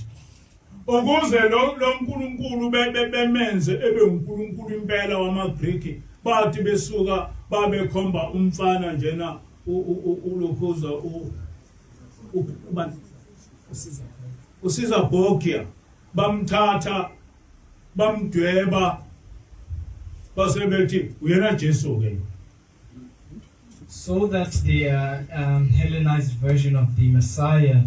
Ukuze lo nkulunkulu bemenze ebe unkulunkulu impela wamaGreek bathi besuka babekhomba umfana njena ulokhuza usiza Bogia bamthatha bamdweba basebethi uyena Jesu ke. So that the Hellenized version of the Messiah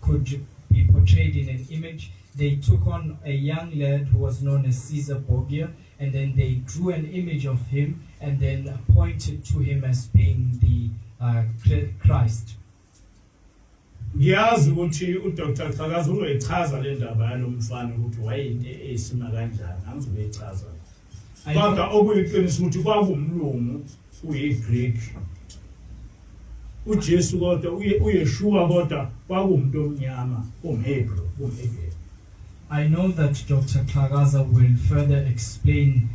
could be portrayed in an image, they took on a young lad who was known as Caesar Borgia, and then they drew an image of him and then pointed to him as being the Christ. Ngiyazi ukuthi uDr. Xhakaza uzoyichaza le ndaba yalo mfana ukuthi wayinto esima kanjani, angizoyichaza. Kodwa okuyiqiniso ukuthi kwakumlungu uyiGreek. uJesu kodwa uyeshua kodwa kwakumuntu omnyama umHebrew. I know that Dr. Xhakaza will further explain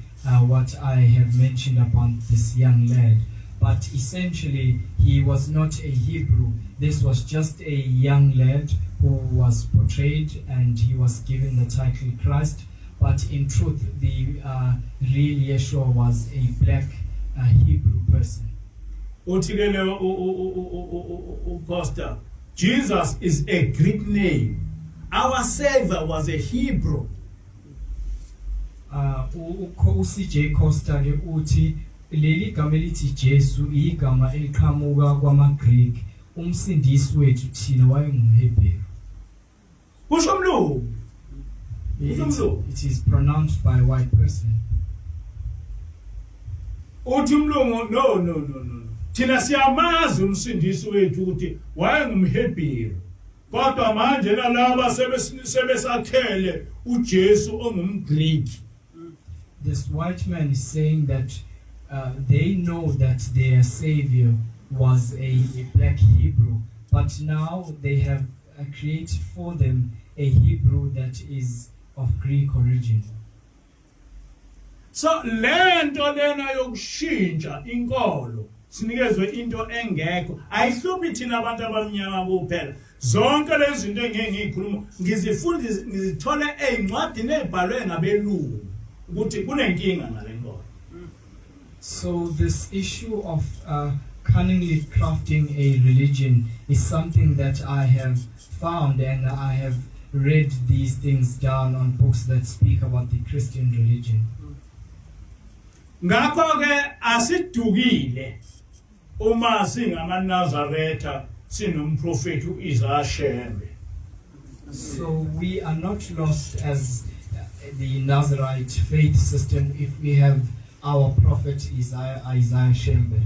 what I have mentioned about this young lad, but essentially he was not a Hebrew. This was just a young lad who was portrayed and he was given the title Christ, but in truth the real Yeshua was a black Hebrew person. Pastor, Jesus is a Greek name. Our Savior was a Hebrew. CJ Costa ke uthi leli gama elithi Jesu igama eliqhamuka kwamaGreek, umsindisi wethu thina wayengumHebrew. Kusho umlungu. It is pronounced by a white person. Uthi umlungu no. Thina siyamazi umsindisi wethu ukuthi wayengumHebrew. Kodwa manje nalaba sebesakhele uJesu ongumGreek. This white man is saying that they know that their savior was a black Hebrew, but now they have created for them a Hebrew that is of Greek origin. So lento lena yokushintsha inkolo sinikezwe into engekho ayihluphi thina abantu abamnyama kuphela. Zonke lezi zinto engiyikhuluma ngizithole ezincwadini ezibhalwe ngabelungu ukuthi kunenkinga ngalenkolo. So this issue of cunningly crafting a religion is something that I have found, and I have read these things down on books that speak about the Christian religion. Ngakho ke asidukile uma singamaNazaretha sinomprofeti uIsaiah. So we are not lost as the Nazarite faith system if we have our prophet Isaiah Shembe.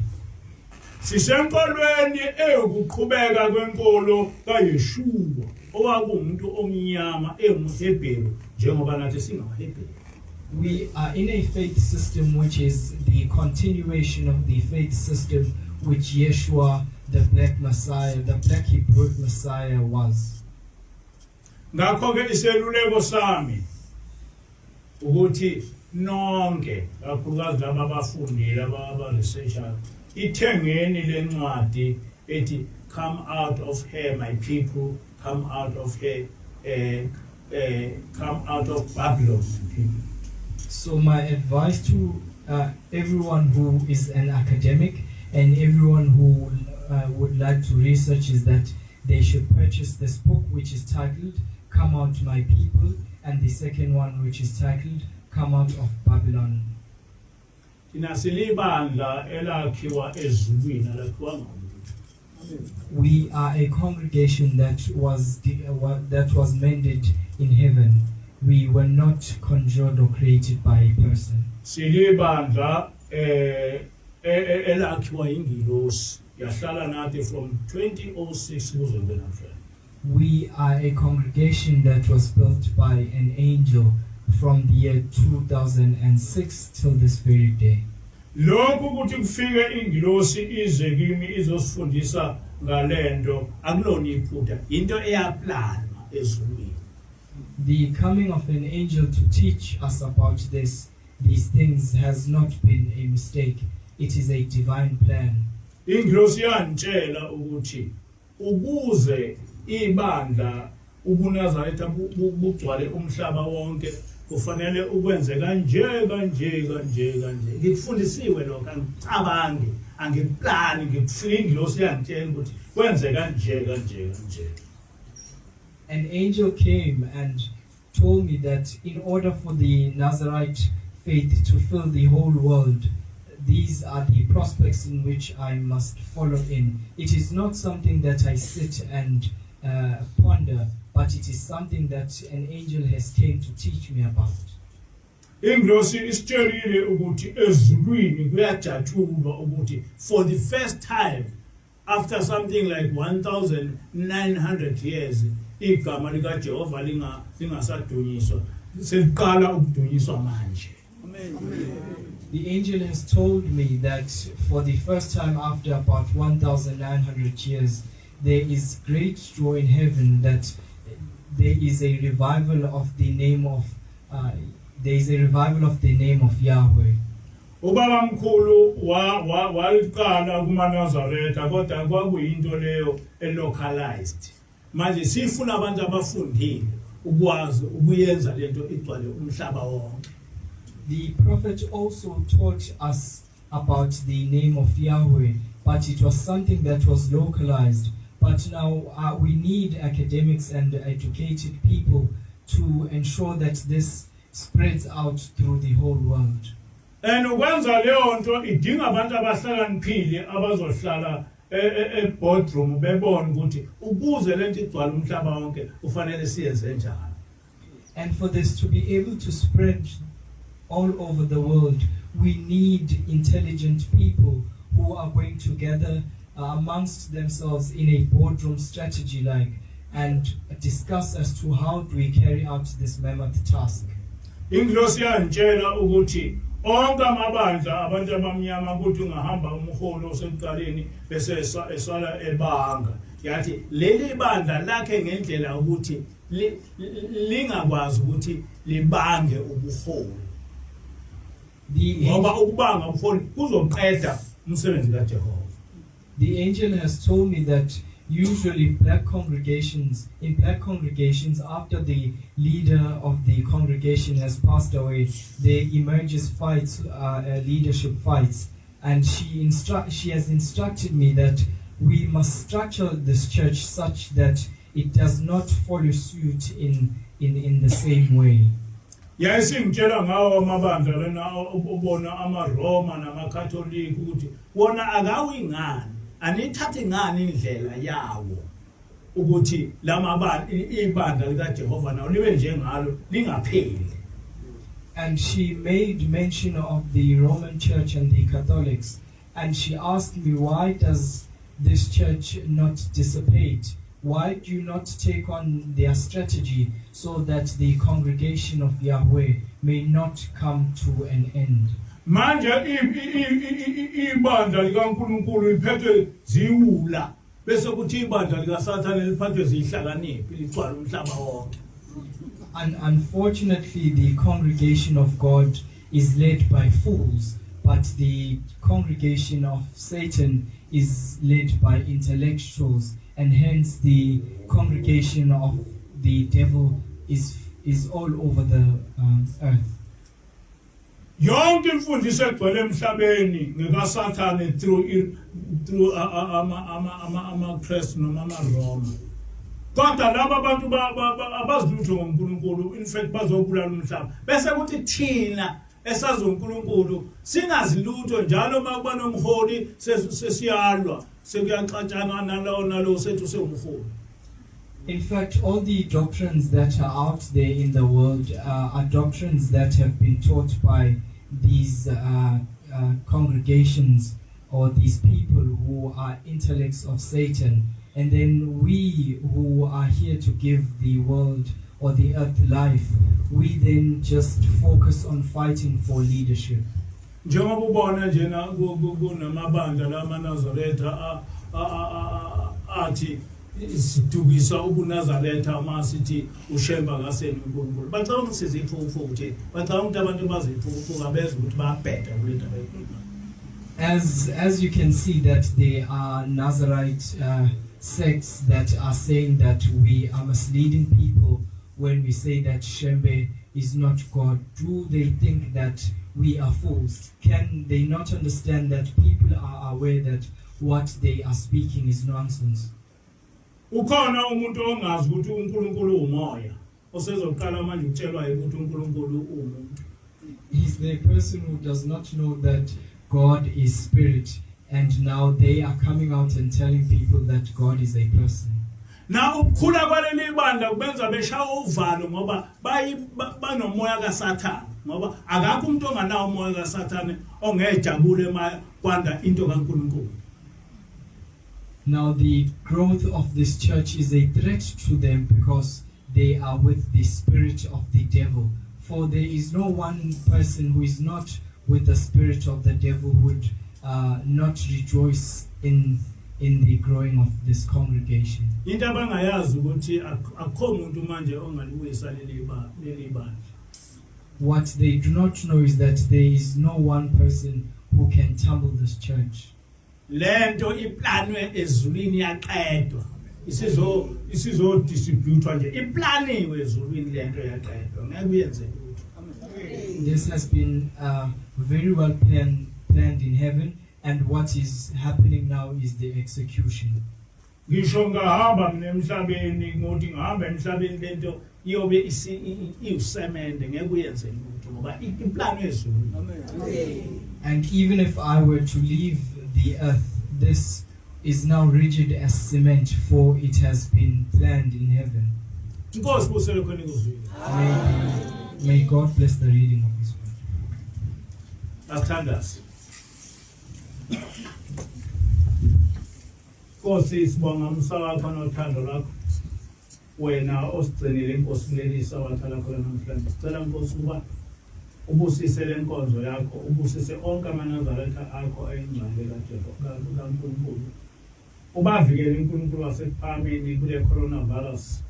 Sisenkolweni eyokuqhubeka kwenkolo kaYeshua owakumuntu omnyama engumHebrew njengoba nathi singamaHebrew. We are in a faith system which is the continuation of the faith system which Yeshua, the black Messiah, the black Hebrew Messiah was. Ngakho ke iseluleko sami ukuthi nonke kakhulukazi laba abafundile aba-researcher ithengeni lencwadi ethi come out of here my people, come out of here, come out of Babylon people. So my advice to everyone who is an academic and everyone who would like to research is that they should purchase this book which is titled Come Out My People, and the second one which is titled Come Out of Babylon. We are a congregation that was mended in heaven. We were not conjured or created by a person. elakhiwa ingilosi yahlala nathi from 2006 kuze kube namhlanje. We are a congregation that was built by an angel from the year 2006 till this very day. Lokhu ukuthi kufike ingilosi ize kimi izosifundisa ngalento akulona iphutha into eyaplanwa ezulwini. The coming of an angel to teach us about these things has not been a mistake. It is a divine plan. Ingilosi yantshela ukuthi ukuze ibandla ubuNazaretha bugcwale umhlaba wonke kufanele ukwenze kanje. Ngikufundisiwe lokho angicabangi angiplani ngikufika ingilosi yantshela ukuthi kwenze kanje. An angel came and told me that in order for the Nazarite faith to fill the whole world, these are the prospects in which I must follow in. It is not something that I sit and ponder, but it is something that an angel has came to teach me about. Ingilosi isitshelile ukuthi ezulwini kuyajatshulwa ukuthi for the first time after something like 1900 years igama lika Jehova lingasadunyiswa seliqala ukudunyiswa manje. The angel has told me that for the first time after about 1900 years there is great joy in heaven that there is a revival of the name of Yahweh. Ubaba mkhulu waliqala kumaNazaretha kodwa kwakuyinto leyo elocalized. Manje sifuna abantu abafundile ukwazi ukuyenza lento igcwale umhlaba wonke. The prophet also taught us about the name of Yahweh, but it was something that was localized. But now we need academics and educated people to ensure that this spreads out through the whole world. And ukwenza leyo nto idinga abantu abahlakaniphile abazohlala boardroom bebona ukuthi ukuze lento igcwale umhlaba wonke kufanele siyenze njani. And for this to be able to spread all over the world, we need intelligent people who are going together amongst themselves in a boardroom strategy and discuss as to how do we carry out this mammoth task. Ingilosi yantshela ukuthi onke amabandla abantu abamnyama ukuthi ungahamba umholo osekuqaleni bese esala ebanga yathi leli bandla lakhe ngendlela ukuthi lingakwazi ukuthi libange ubuholi. Ngoba ukubanga ubuholi kuzoqeda umsebenzi kaJehova. The angel has told me that usually in black congregations, after the leader of the congregation has passed away, there emerges fights, leadership fights. And she has instructed me that we must structure this church such that it does not follow suit in the same way. Yayisingitshela ngawo amabandla lena ubona amaRoma namaKatolika ukuthi wona akawingani anithathe ngani indlela yawo ukuthi lamabandla ibandla likaJehova nawo libe njengalo lingapheli. And she made mention of the Roman Church and the Catholics, and she asked me, why does this church not dissipate? Why do you not take on their strategy so that the congregation of Yahweh may not come to an end? Manje ibandla likaNkulunkulu liphethwe ziwula bese kuthi ibandla likaSathane liphethwe zihlakaniphi ligcwala umhlaba wonke. And unfortunately, the congregation of God is led by fools, but the congregation of Satan is led by intellectuals, and hence the congregation of the devil is all over the earth. Yonke imfundiso egcwele emhlabeni ngekaSathane through amaKristu noma amaRoma. Kodwa laba abantu abazilutho ngoNkulunkulu in fact bazobulala umhlaba. Bese kuthi thina esazi uNkulunkulu singazilutho njalo makuba nomholi sesiyalwa sekuyaxatshana nalo sethu sewumholi. In fact, all the doctrines that are out there in the world are doctrines that have been taught by these congregations or these people who are intellects of Satan, and then we who are here to give the world or the earth life, we then just focus on fighting for leadership. Njengoba ubona njena kunamabandla lamaNazaretha athi sidukisa ubuNazaretha masithi ushemba ngaseni uNkulunkulu. Bacabanga siziphufu ukuthi bacabanga abantu baziphufu abeza ukuthi babheda kulento abayikhuluma. As you can see that there are Nazarite sects that are saying that we are misleading people when we say that Shembe is not God. Do they think that we are fools? Can they not understand that people are aware that what they are speaking is nonsense? Ukhona umuntu ongazi ukuthi uNkulunkulu umoya osezoqala manje utshelwa ukuthi uNkulunkulu umuntu. He's the person who does not know that God is spirit, and now they are coming out and telling people that God is a person. Na ukukhula kwaleli banda kubenza beshawa uvalo ngoba banomoya kaSathane, ngoba akakho umuntu onganawo umoya kaSathane ongejabule kwanda into kaNkulunkulu. Now the growth of this church is a threat to them because they are with the spirit of the devil. For there is no one person who is not with the spirit of the devil would not rejoice in the growing of this congregation. Into abangayazi ukuthi akho umuntu manje ongalibuyisa leli bandla. What they do not know is that there is no one person who can tumble this church. Lento iplanwe ezulwini yaqedwa. Isizo distributwa nje. Iplaniwe ezulwini lento yaqedwa. Ngeke uyenze lutho. This has been very well planned in heaven, and what is happening now is the execution. Ngisho ngahamba emhlabeni ngothi ngihamba emhlabeni lento iyobe iusemende ngeke uyenze lutho ngoba iplanwe ezulwini. Amen. And even if I were to leave the earth, this is now rigid as cement, for it has been planned in heaven. May God bless the reading of His word. Athandaze. Nkosi sibonga umsakakho nothando lwakho. Wena osigcinile inkosi kulelisa wathala khona namhlanje. Sicela Nkosi ukuba ubusise lenkonzo yakho, ubusise onke amaNazaretha akho ayingcwele kaNkulunkulu. Ubavikele uNkulunkulu wasephameni kule coronavirus.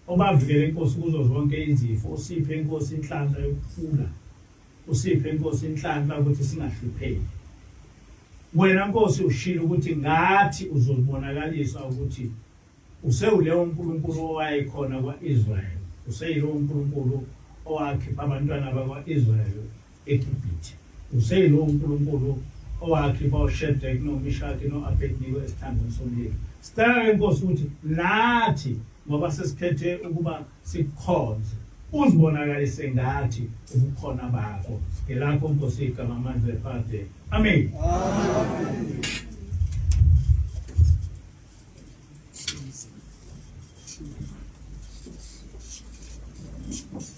Ubavikele Nkosi kuzo zonke izifo, usiphe Nkosi inhlanhla yokuphula. Usiphe Nkosi inhlanhla ukuthi singahlupheki. Wena Nkosi ushilo ukuthi ngathi uzobonakalisa ukuthi usewuleyo uNkulunkulu owayekhona kwaIsrael. Useyiloyo uNkulunkulu owakhipha abantwana bakwaIsrael eGibhithe. Useyiloyo uNkulunkulu owakhipha uShadrach noMeshach noAbednego esithandweni somlilo. Sicela Nkosi ukuthi nathi ngoba sesiphethe ukuba sikhonze uzibonakalise ngathi ubukhona bakho. Ngelakho Nkosi igama manje Father. Amen.